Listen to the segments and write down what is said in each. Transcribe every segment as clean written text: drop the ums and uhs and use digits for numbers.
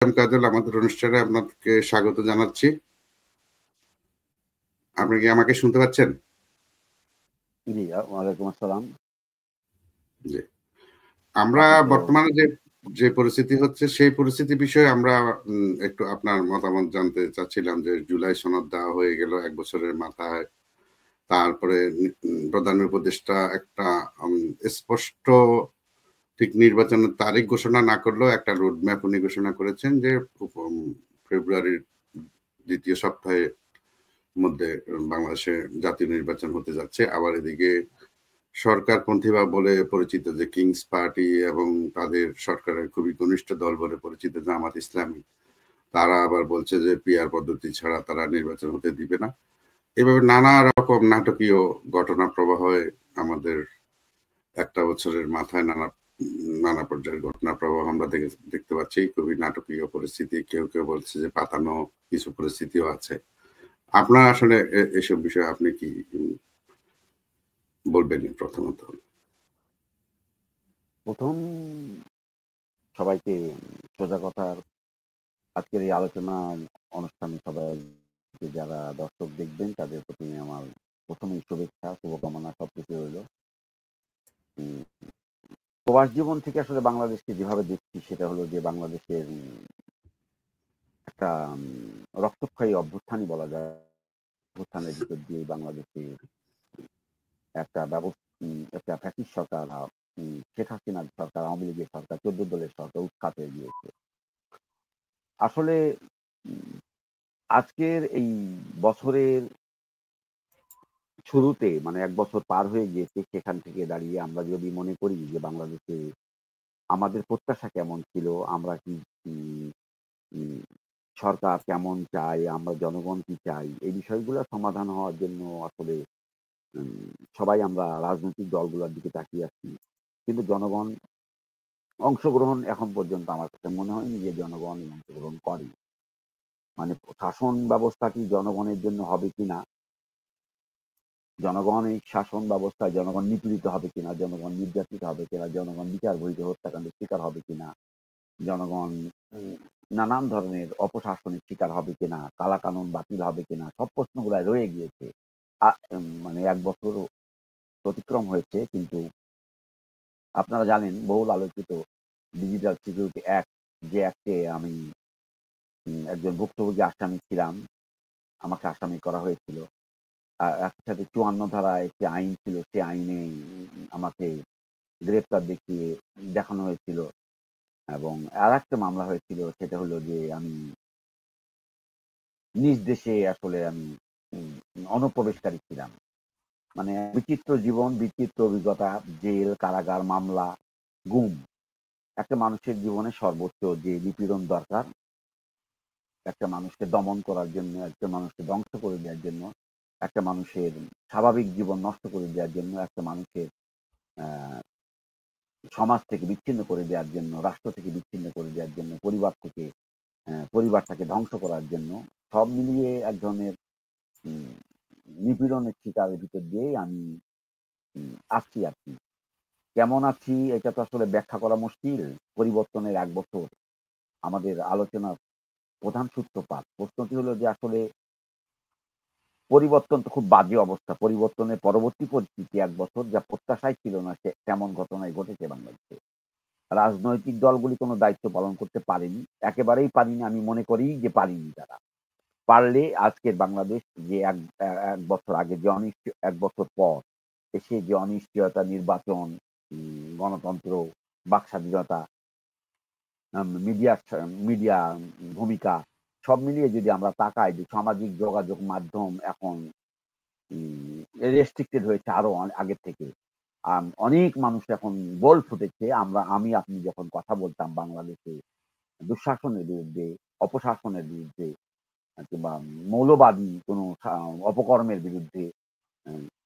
কাজল আমাদের অনুষ্ঠানে আপনাকে স্বাগত জানাচ্ছি। আপনি কি আমাকে শুনতে পাচ্ছেন? জি, ওয়ালাইকুম আসসালাম। জি। আমরা আপনাকেও বর্তমানে যে পরিস্থিতি হচ্ছে সেই পরিস্থিতি বিষয়ে আমরা একটু আপনার মতামত জানতে চাচ্ছিলাম যে জুলাই সনদ দেওয়া হয়ে গেল ১ বছরের মাথায়। তারপরে প্রধান উপদেষ্টা একটা স্পষ্ট ঠিক নির্বাচনের তারিখ ঘোষণা না করলেও একটা রোড ম্যাপ উনি ঘোষণা করেছেন যে ফেব্রুয়ারির ২য় সপ্তাহে মধ্যে বাংলাদেশে জাতীয় নির্বাচন হতে যাচ্ছে। আবার এদিকে সরকারপন্থী বা বলে পরিচিত যে কিংস পার্টি এবং তাদের সরকারের খুবই ঘনিষ্ঠ দল বলে পরিচিত জামাত ইসলামী, তারা আবার বলছে যে পিআর পদ্ধতি ছাড়া তারা নির্বাচন হতে দিবে না। এভাবে নানা রকম নাটকীয় ঘটনা প্রবাহে আমাদের একটা বছরের মাথায় নানা পর্যায়ের ঘটনা প্রবাহ আমরা দেখতে পাচ্ছি। খুবই নাটকীয় পরিস্থিতি। কেউ কেউ বলছে যে পাতানো কিছু পরিস্থিতিও আছে। আপনার আসলে এসব বিষয়ে আপনি কি বলবেন প্রথমত? প্রথম সবাইকে সোজা কথার আজকের এই আলোচনা অনুষ্ঠানে সবাই যারা দর্শক দেখবেন তাদের প্রতি আমার প্রথমেই শুভেচ্ছা, শুভকামনা সবকিছু রইল। প্রবাস জীবন থেকে আসলে বাংলাদেশকে যেভাবে দেখছি সেটা হলো যে বাংলাদেশের একটা রক্তক্ষয়ী অভ্যুত্থানই বলা যায়। অভ্যুত্থানের ভিতর দিয়ে বাংলাদেশে একটা একটা ফ্যাসিস্ট সরকার শেখ হাসিনার সরকার, আওয়ামী লীগের সরকার, ১৪ দলের সরকার উৎখাত হয়ে গিয়েছে। আসলে উম আজকের এই বছরের শুরুতে মানে ১ বছর পার হয়ে গিয়েছে, সেখান থেকে দাঁড়িয়ে আমরা যদি মনে করি যে বাংলাদেশে আমাদের প্রত্যাশা কেমন ছিল, আমরা কি উম উম সরকার কেমন চাই, আমরা জনগণ কি চাই, এই বিষয়গুলো সমাধান হওয়ার জন্য আসলে উম সবাই আমরা রাজনৈতিক দলগুলোর দিকে তাকিয়ে আছি। কিন্তু জনগণ অংশগ্রহণ এখন পর্যন্ত আমার কাছে মনে হয়নি যে জনগণ অংশগ্রহণ করে। মানে শাসন ব্যবস্থা কি জনগণের জন্য হবে কিনা, জনগণ এই শাসন ব্যবস্থায় জনগণ নিপীড়িত হবে কিনা, জনগণ নির্যাতিত হবে কিনা, জনগণ বিচার বহির্ভূত হত্যাকাণ্ডের শিকার হবে কিনা, জনগণ উম নানান ধরনের অপশাসনের শিকার হবে কিনা, কালাকানুন বাতিল হবে কিনা, সব প্রশ্নগুলাই রয়ে গিয়েছে। মানে ১ বছর অতিক্রম হয়েছে, কিন্তু আপনারা জানেন বহুল আলোচিত ডিজিটাল সিকিউরিটি অ্যাক্ট, যে অ্যাক্টে আমি একজন ভুক্তভোগী আসামি ছিলাম। আমাকে আসামি করা হয়েছিল। একই সাথে ৫৪ ধারায় একটি আইন ছিল, সে আইনে আমাকে গ্রেপ্তার দেখিয়ে দেখানো হয়েছিল, এবং আরেকটা মামলা হয়েছিল, সেটা হলো যে আমি নিজ দেশে আসলে আমি উম অনুপ্রবেশকারী ছিলাম। মানে বিচিত্র জীবন, বিচিত্র অভিজ্ঞতা, জেল, কারাগার, মামলা, গুম। একটা মানুষের জীবনে সর্বোচ্চ যে নিপীড়ন দরকার, একটা মানুষকে দমন করার জন্য, একটা মানুষকে ধ্বংস করে দেওয়ার জন্য, একটা মানুষের স্বাভাবিক জীবন নষ্ট করে দেওয়ার জন্য, একটা মানুষের আ সমাজ থেকে বিচ্ছিন্ন করে দেওয়ার জন্য, রাষ্ট্র থেকে বিচ্ছিন্ন করে দেওয়ার জন্য, পরিবারটাকে ধ্বংস করার জন্য, সব মিলিয়ে এক ধরনের উম নিপীড়নের শিকারের ভিতর দিয়েই আমি আছি আরকি। কেমন আছি এটা তো আসলে ব্যাখ্যা করা মুশকিল। পরিবর্তনের ১ বছর আমাদের আলোচনার প্রধান সূত্রপাত। প্রশ্নটি হলো যে আসলে পরিবর্তন তো খুব বাজে অবস্থা। পরিবর্তনের পরবর্তী পরিস্থিতি ১ বছর যা প্রত্যাশাই ছিল না, তেমন ঘটনাই ঘটেছে বাংলাদেশে। রাজনৈতিক দলগুলি কোনো দায়িত্ব পালন করতে পারেনি। একেবারেই পারেনি, আমি মনে করি যে পারেনি তারা। পারলে আজকের বাংলাদেশ যে ১ বছর আগে যে ১ বছর পর এসে যে অনিশ্চয়তা, নির্বাচন, গণতন্ত্র, বাক স্বাধীনতা, মিডিয়া ভূমিকা সব মিলিয়ে যদি আমরা তাকাই যে সামাজিক যোগাযোগ মাধ্যম এখন রেস্ট্রিক্টেড হয়েছে আরো আগের থেকে। অনেক মানুষ এখন বোল্ড ফুটেছে। আমি আপনি যখন কথা বলতাম বাংলাদেশে দুঃশাসনের বিরুদ্ধে, অপশাসনের বিরুদ্ধে, কিংবা মৌলবাদী কোনো অপকর্মের বিরুদ্ধে,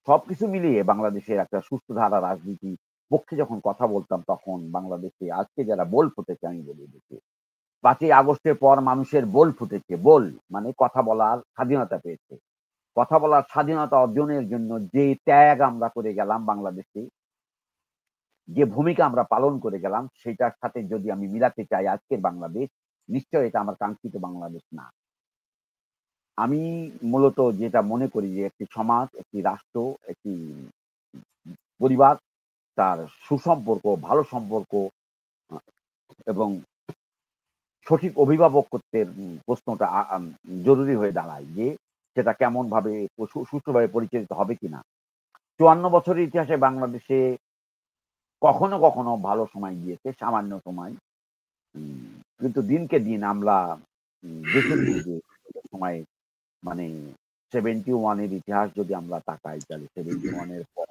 সবকিছু মিলিয়ে বাংলাদেশের একটা সুস্থ ধারা রাজনীতির পক্ষে যখন কথা বলতাম, তখন বাংলাদেশে আজকে যারা বোল্ড ফুটেছে আমি বলি এদেরকে। ৫ই আগস্টের পর মানুষের বোল ফুটেছে। মানে কথা বলার স্বাধীনতা পেয়েছে। কথা বলার স্বাধীনতা অর্জনের জন্য যে ত্যাগ আমরা করে গেলাম বাংলাদেশে, যে ভূমিকা আমরা পালন করে গেলাম, সেটার সাথে যদি আমি মিলাতে চাই আজকের বাংলাদেশ, নিশ্চয়ই এটা আমার কাঙ্ক্ষিত বাংলাদেশ না। আমি মূলত যেটা মনে করি যে একটি সমাজ, একটি রাষ্ট্র, একটি পরিবার তার সুসম্পর্ক, ভালো সম্পর্ক আ এবং সঠিক অভিভাবকত্বের প্রশ্নটা জরুরি হয়ে দাঁড়ায় যে সেটা কেমনভাবে সুষ্ঠুভাবে পরিচালিত হবে কিনা। ৫৪ বছরের ইতিহাসে বাংলাদেশে কখনো, কখনো ভালো সময় গিয়েছে, সামান্য সময়। উম কিন্তু দিনকে দিন আমরা দেখেছি যে একটা সময় মানে 71 এর ইতিহাস যদি আমরা তাকাই তাহলে 71 এর পর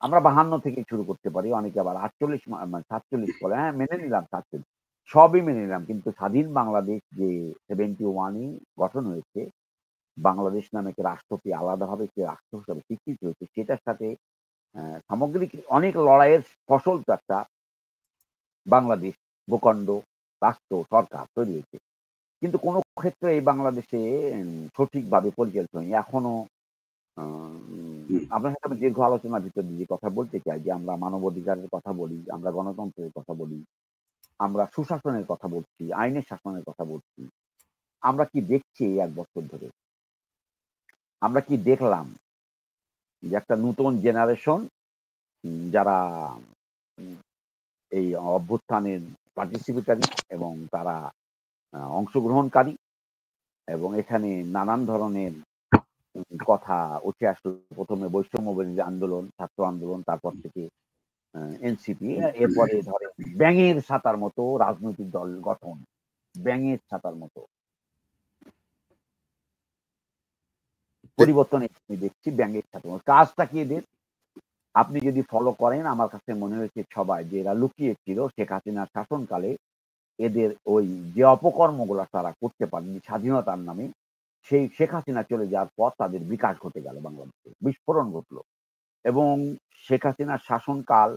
আমরা 52 থেকে শুরু করতে পারি। অনেকে আবার 48 মানে 47 বলে। হ্যাঁ, মেনে নিলাম 47 সবই মেনে নিলাম। কিন্তু স্বাধীন বাংলাদেশ যে 71 এই গঠন হয়েছে, বাংলাদেশ নামে একটা রাষ্ট্রটি আলাদাভাবে একটি রাষ্ট্র হিসাবে স্বীকৃতি হয়েছে, সেটার সাথে সামগ্রিক অনেক লড়াইয়ের ফসল তো একটা বাংলাদেশ ভূখণ্ড, রাষ্ট্র, সরকার তৈরি হয়েছে। কিন্তু কোনো ক্ষেত্রে এই বাংলাদেশে সঠিকভাবে পরিচালিত হয়নি। এখনো আপনার সাথে আমি দীর্ঘ আলোচনার ভিতর দিয়ে যে কথা বলতে চাই যে আমরা মানবাধিকারের কথা বলি, আমরা গণতন্ত্রের কথা বলি, আমরা সুশাসনের কথা বলছি, আইনের শাসনের কথা বলছি। আমরা কি দেখছি এই ১ বছর ধরে? আমরা কি দেখলাম যে একটা নতুন জেনারেশন যারা উম এই অভ্যুত্থানের পার্টিসিপেটরি এবং তারা অংশগ্রহণকারী এবং এখানে নানান ধরনের কথা উঠে আসলো। ১ম এ বৈষম্যবিরোধী আন্দোলন, ছাত্র আন্দোলন, তারপর থেকে এনসিপি, এরপরে ধরেন ব্যাঙের ছাতার মতো রাজনৈতিক দল গঠন। ব্যাঙের ছাতার মতো। পরিবর্তন আমি দেখছি ব্যাঙের ছাতার মতো। কাজটা কি এদের? আপনি যদি ফলো করেন আমার কাছে মনে হয়েছে সবাই যে এরা লুকিয়ে ছিল শেখ হাসিনার শাসনকালে এদের ওই যে অপকর্মগুলা তারা করতে পারেনি স্বাধীনতার নামে, সেই শেখ হাসিনা চলে যাওয়ার পর তাদের বিকাশ ঘটে গেল বাংলাদেশে। বিস্ফোরণ ঘটল। এবং শেখ হাসিনার শাসনকাল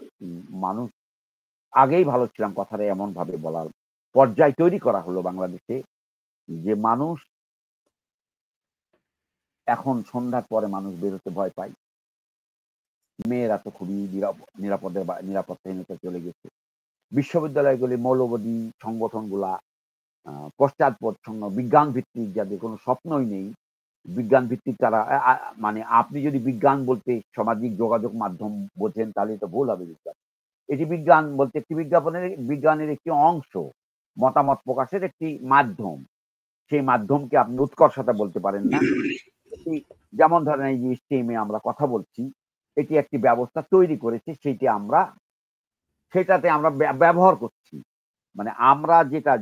মানুষ আগেই ভালো ছিলাম কথাটা এমনভাবে বলার পর্যায় তৈরি করা হলো বাংলাদেশে যে মানুষ এখন সন্ধ্যার পরে মানুষ বের হতে ভয় পায়। মেয়েরা তো খুবই নিরাপত্তাহীনতায় চলে গেছে। বিশ্ববিদ্যালয়গুলি মৌলবাদী সংগঠনগুলা আ পশ্চাৎপদছন্ন বিজ্ঞান ভিত্তিক যাদের কোনো স্বপ্নই নেই, বিজ্ঞান ভিত্তিক তারা আ আ মানে আপনি যদি বিজ্ঞান বলতে সামাজিক যোগাযোগ মাধ্যম বোঝেন তাহলে তো ভুল হবে বিজ্ঞান। এটি বিজ্ঞান বলতে একটি বিজ্ঞানের একটি অংশ। মতামত প্রকাশের একটি মাধ্যম। সেই মাধ্যমকে আপনি উৎকর্ষতা বলতে পারেন না। এটি যেমন ধরেন এই যে স্টেমে আমরা কথা বলছি, এটি একটি ব্যবস্থা তৈরি করেছে সেটাতে আমরা ব্যবহার করছি। মানে আমরা যেটা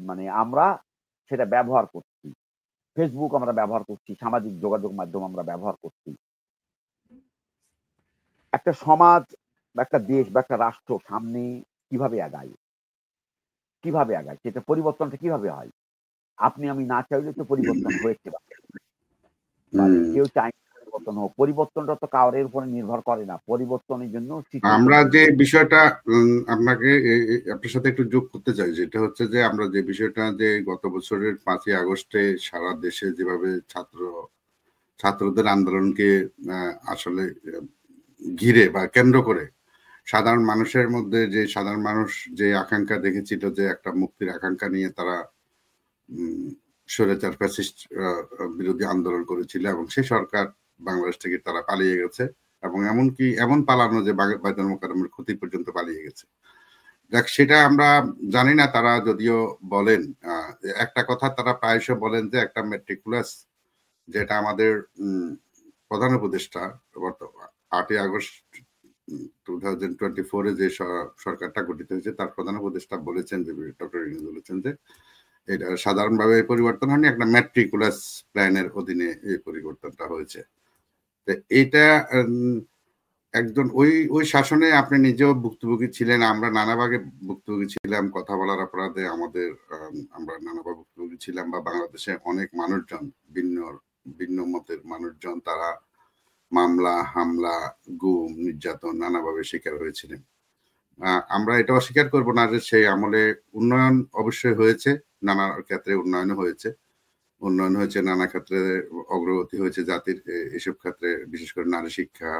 মানে আমরা সেটা ব্যবহার করছি। Facebook আমরা ব্যবহার করছি, সামাজিক যোগাযোগ মাধ্যম আমরা ব্যবহার করছি। একটা সমাজ বা একটা দেশ বা একটা রাষ্ট্র সামনে কিভাবে আগায়? কিভাবে আগায়? সেটা পরিবর্তনটা কিভাবে হয়? আপনি আমি না চাইলে তো পরিবর্তন হয়েছে পারে। কেউ চায় না পরিবর্তন হোক। পরিবর্তনটা তো কারোর উপরে নির্ভর করে না। পরিবর্তনের জন্য আমরা সিচুয়েশন যে তৈরি করতে বিষয়টা আপনাকে আপনার সাথে একটু যোগ করতে চাই যেটা হচ্ছে যে আমরা যে বিষয়টা যে গত বছরের 5ই আগস্টে সারা দেশে যেভাবে ছাত্রদের আন্দোলনকে আসলে ঘিরে বা কেন্দ্র করে সাধারণ মানুষের মধ্যে যে সাধারণ মানুষ যে আকাঙ্ক্ষা দেখেছিল যে একটা মুক্তির আকাঙ্ক্ষা নিয়ে তারা স্বৈরাচার ফ্যাসিস্ট বিরোধী আন্দোলন করেছিল এবং সেই সরকার বাংলাদেশ থেকে তারা পালিয়ে গেছে এবং এমনকি এমন পালানো যে বাইতুল মোকাররমের ক্ষতি পর্যন্ত পালিয়ে গেছে। দেখ সেটা আমরা জানি না তারা যদিও বলেন একটা কথা তারা প্রায়শ বলেন যে একটা মেট্রিকুলাস যেটা আমাদের প্রধান উপদেষ্টা 8ই আগস্ট 2024 এ যে সরকারটা গঠিত হয়েছে তার প্রধান উপদেষ্টা বলেছেন যে ডক্টর ইউনূস বলেছেন যে এটা সাধারণভাবে পরিবর্তন হয়নি একটা ম্যাট্রিকুলাস প্ল্যানের অধীনে এই পরিবর্তনটা হয়েছে। তো এটা একজন ওই শাসনে আপনি নিজেও ভুক্তভোগী ছিলেন আমরা নানাভাবে ভুক্তভোগী ছিলাম কথা বলার অপরাধে আমাদের আমরা নানাভাবে ভুক্তভোগী ছিলাম বা বাংলাদেশে অনেক মানুষজন ভিন্ন ভিন্ন মতের মানুষজন তারা মামলা হামলা গুম নির্যাতন নানাভাবে শিকার হয়েছিলেন। আমরা এটা অস্বীকার করব না যে সেই আমলে উন্নয়ন অবশ্যই হয়েছে নানা ক্ষেত্রে উন্নয়ন হয়েছে নানা ক্ষেত্রে অগ্রগতি হয়েছে জাতির এসব ক্ষেত্রে বিশেষ করে নারী শিক্ষা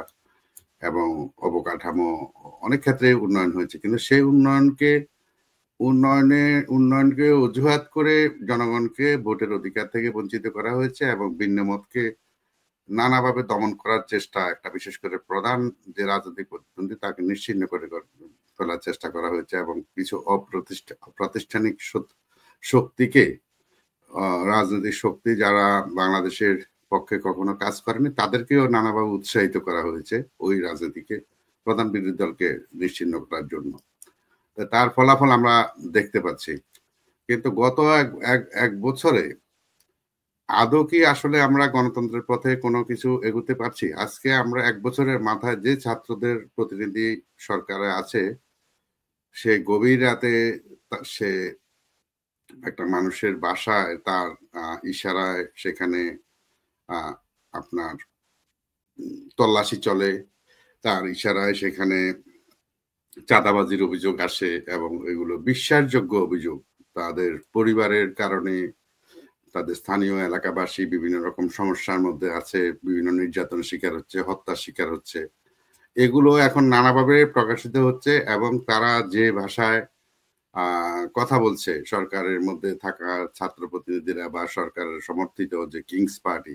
এবং অবকাঠামো অনেক ক্ষেত্রে উন্নয়ন হয়েছে কিন্তু সেই উন্নয়নকে উন্নয়নকে অজুহাত করে জনগণকে ভোটের অধিকার থেকে বঞ্চিত করা হয়েছে এবং ভিন্ন মতকে নানাভাবে দমন করার চেষ্টা, একটা বিশেষ করে প্রধান যে রাজনৈতিক প্রতিদ্বন্দ্বী তাকে নিশ্চিহ্ন করে ফেলার চেষ্টা করা হয়েছে এবং কিছু অপ্রাতিষ্ঠানিক শক্তিকে, রাজনৈতিক শক্তি যারা বাংলাদেশের পক্ষে কখনো কাজ করেনি তাদেরকেও নানাভাবে উৎসাহিত করা হয়েছে ওই রাজনীতিকে, প্রধান বিরোধী দলকে নিশ্চিহ্ন করার জন্য। তার ফলাফল আমরা দেখতে পাচ্ছি। কিন্তু গত এক বছরে আদৌ কি আসলে আমরা গণতন্ত্রের পথে কোনো কিছু এগোতে পারছি? আজকে আমরা এক বছরের মাথায় যে ছাত্রদের প্রতিনিধি সরকারে আছে, সে গভীর রাতে সে একটা মানুষের বাসায় তার ইশারায় সেখানে আপনার তল্লাশি চলে, তার ইশারায় সেখানে চাঁদাবাজির অভিযোগ আসে এবং এগুলো বিশ্বাসযোগ্য অভিযোগ। তাদের পরিবারের কারণে তাদের স্থানীয় এলাকাবাসী বিভিন্ন রকম সমস্যার মধ্যে আছে, বিভিন্ন নির্যাতনের শিকার হচ্ছে, হত্যার শিকার হচ্ছে। এগুলো এখন নানাভাবে প্রকাশিত হচ্ছে এবং তারা যে ভাষায় কথা বলছে, সরকারের মধ্যে থাকা ছাত্র প্রতিনিধিরা বা সরকারের সমর্থিত যে কিংস পার্টি,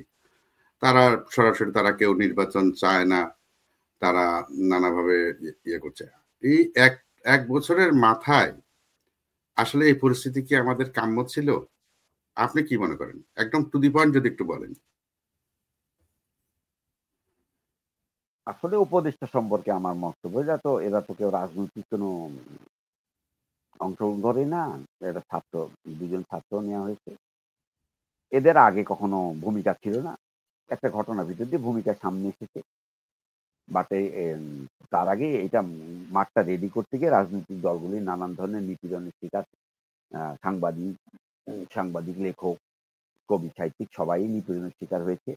তারা সরাসরি তারা কেউ নির্বাচন চায় না, তারা নানাভাবে ইয়ে করছে। এই এক বছরের মাথায় আসলে এই পরিস্থিতি কি আমাদের কাম্য ছিল? আপনি কি মনে করেন? একদম টু দি পয়েন্ট যদি একটু বলেন। আসলে উপদেষ্টা সম্পর্কে আমার বক্তব্য, এরা তো কেউ রাজনৈতিক কোনো অংশগ্রহণ করে না। এরা ছাত্র, ২ জন ছাত্র নেওয়া হয়েছে। এদের আগে কখনো ভূমিকা ছিল না। একটা ঘটনার ভিতর দিয়ে ভূমিকা সামনে এসেছে। বাট তার আগে এটা মাঠটা রেডি করতে গিয়ে রাজনৈতিক দলগুলি নানান ধরনের নিপীড়নের শিকার। সাংবাদিক, সাংবাদিক, লেখক, কবি, সাহিত্যিক সবাই নিপীড়নের শিকার হয়েছে।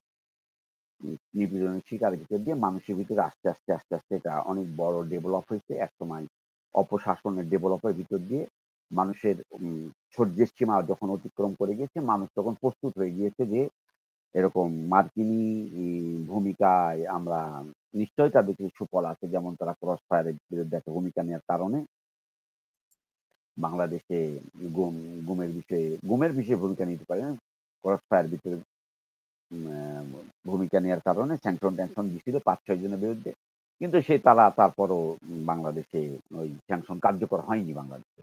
নিপীড়নের শিকারের ভিতর দিয়ে মানুষের ভিতরে আস্তে এটা অনেক বড় ডেভেলপ হয়েছে। একসময় অপশাসনের ডেভেলপের ভিতর দিয়ে মানুষের সহ্যের সীমা যখন অতিক্রম করে গিয়েছে, মানুষ তখন প্রস্তুত হয়ে গিয়েছে যে এরকম মার্কিনী ভূমিকায় আমরা নিশ্চয়ই তাদের কিছু সুফল আছে। যেমন তারা ক্রস ফায়ারের বিরুদ্ধে একটা ভূমিকা নেওয়ার কারণে বাংলাদেশে গুমের বিষয়ে ভূমিকা নিতে পারে না। ক্রস ফায়ার ভিতরে ভূমিকা নেওয়ার কারণে স্যাংশন-ট্যাংশন দিছিল ৫-৬ জনের বিরুদ্ধে। কিন্তু তারপরও বাংলাদেশে ওই স্যাংশন কার্যকর হয়নি বাংলাদেশে।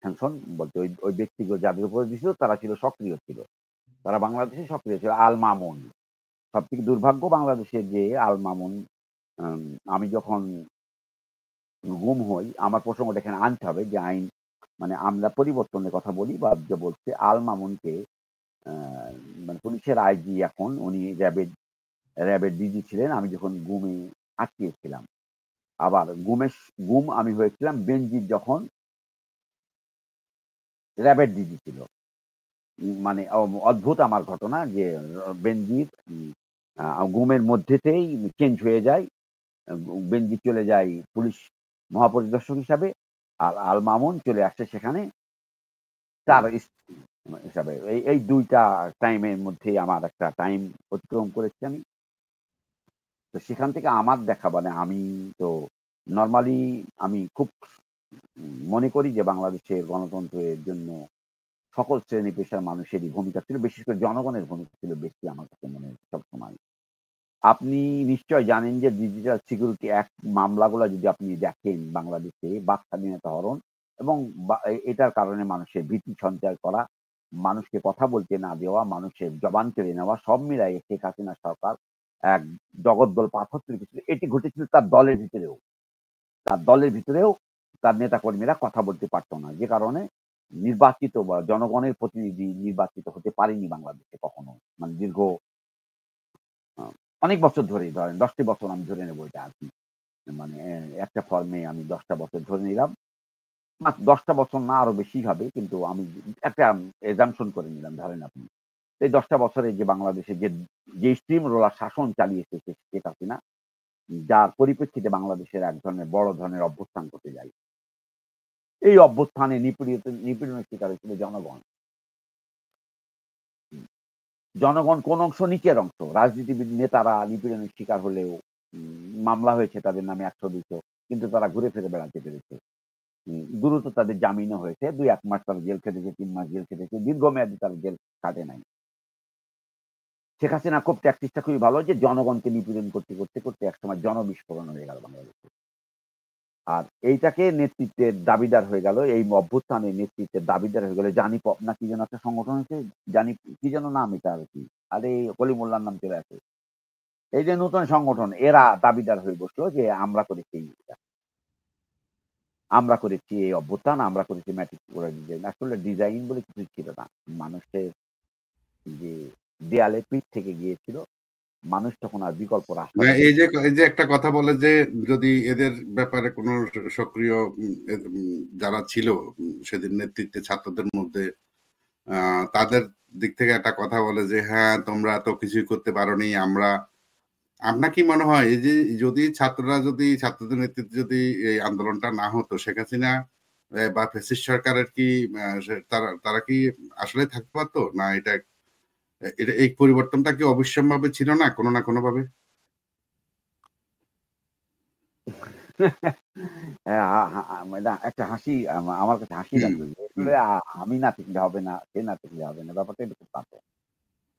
স্যাংশন বলতে ওই ব্যক্তিগুলো যাদের উপরে দিছিল তারা সক্রিয় ছিল। তারা বাংলাদেশে সক্রিয় ছিল। আল মামুন। সবথেকে দুর্ভাগ্য বাংলাদেশের যে আল মামুন, আম আমি যখন গুম হই, আমার প্রসঙ্গটা এখানে আনতে হবে যে আইন মানে আমরা পরিবর্তনের কথা বলি বা যে বলছে আল মামুনকে আ মানে পুলিশের আইজি এখন উনি র‍্যাবের ডিজি ছিলেন। আমি যখন গুমে আটকিয়েছিলাম। আবার গুম আমি হয়েছিলাম বেনজির যখন র‍্যাবের ডিজি ছিল। মানে অদ্ভুত আমার ঘটনা যে বেনজির গুমের মধ্যেতেই চেঞ্জ হয়ে যায়। বেনজির চলে যায় পুলিশ মহাপরিদর্শক হিসাবে। আর আল মামুন চলে আসছে সেখানে তার হিসাবে। এই ২ টা টাইমের মধ্যেই আমার একটা টাইম অতিক্রম করেছি আমি। তো সেখান থেকে আমার দেখা মানে আমি তো নরমালি আমি খুব মনে করি যে বাংলাদেশের গণতন্ত্রের জন্য সকল শ্রেণী পেশার মানুষেরই ভূমিকা ছিল। বিশেষ করে জনগণের ভূমিকা ছিল বেশি আমার কাছে মনে হয় সবসময়। আপনি নিশ্চয় জানেন যে ডিজিটাল সিকিউরিটি অ্যাক্ট মামলাগুলা যদি আপনি দেখেন বাংলাদেশে বাক স্বাধীনতা হরণ এবং এটার কারণে মানুষের ভীতি সঞ্চার করা, মানুষকে কথা বলতে না দেওয়া, মানুষের জবান কেড়ে নেওয়া সব মিলায়ে শেখ হাসিনা সরকার এক জগদ্দল পাথর তৈরি করেছিল। এটি ঘটেছিল তার দলের ভিতরেও। তার দলের ভিতরেও তার নেতাকর্মীরা কথা বলতে পারত না। যে কারণে নির্বাচিত বা জনগণের প্রতিনিধি নির্বাচিত হতে পারেনি বাংলাদেশে কখনো। মানে দীর্ঘ আ অনেক বছর ধরেই ধরেন ১০ টি বছর আমি ধরে নেব এটা আরকি। মানে একটা ফর্মে আমি ১০ টা বছর ধরে নিলাম। ১০ টা বছর না আরো বেশি হবে। কিন্তু আমি একটা assumption করে নিলাম ধরেন আপনি। এই ১০ টা বছরে যে বাংলাদেশে যে স্টিম রোলার শাসন চালিয়েছে শেখ হাসিনা, যার পরিপ্রেক্ষিতে বাংলাদেশের এক ধরনের বড় ধরনের অভ্যুত্থান ঘটে যায়। এই অভ্যুত্থানে নিপীড়নের শিকার হয়েছিল জনগণ। জনগণ কোন অংশ? নিচের অংশ। রাজনীতিবিদ নেতারা নিপীড়নের শিকার হলেও মামলা হয়েছে তাদের নামে ১০০-২০০ কিন্তু তারা ঘুরে ফিরে বেড়াতে পেরেছে। দ্রুত তাদের জামিনও হয়েছে, 2-1 মাস তারা জেল খেটেছে, 3 মাস জেল খেটেছে, দীর্ঘমেয়াদী তারা জেল কাটে নাই। শেখ হাসিনা খুব ট্যাকটিক্সটা খুবই ভালো যে জনগণকে নিপীড়ন করতে করতে করতে একসময় জনবিস্ফোরণ হয়ে গেল বাংলাদেশে। আর এইটাকে নেতৃত্বের দাবিদার হয়ে গেল, এই অভ্যুত্থানের নেতৃত্বের দাবিদার হয়ে গেল জানিপপ না কি যেন একটা সংগঠন হয়েছে, জানি কি যেন নাম এটা আর কি, আরে কলিমুল্লার নাম চলে আসে। এই যে নতুন সংগঠন, এরা দাবিদার হয়ে বসলো যে আমরা করেছি এইটা, আমরা করেছি এই অভ্যুত্থান, আমরা করেছি ম্যাট্রিক ডিজাইন। আসলে ডিজাইন বলে কিছু ছিল না, মানুষের যে দেয়ালে পিঠ থেকে গিয়েছিল, মানুষ তখন আর বিকল্প রাস্তা না, দেখে। এই যে একটা কথা বলে যে যদি এদের ব্যাপারে কোনো সক্রিয় যারা ছিল সেদিন নেতৃত্বে ছাত্রদের মধ্যে তাদের দিক থেকে একটা কথা বলে যে হ্যাঁ তোমরা তো কিছুই করতে পারোনি, আমরা, আপনার কি মনে হয় এই যে যদি ছাত্রদের নেতৃত্বে যদি এই আন্দোলনটা না হতো, শেখ হাসিনা বা ফ্যাসিস্ট সরকারের কি তারা কি আসলে থাকতে পারতো না? এটা এই পরিবর্তনটা কি অবশ্যম্ভাবী ছিল না কোনো না কোনো ভাবে? না, একটা হাসি আমার কাছে হাসি হুম, লাগলো যে হুম, আসলে আমি না থাকলে হবে না, সে না থাকলে হবে না, ব্যাপারটা এরকম পাবে।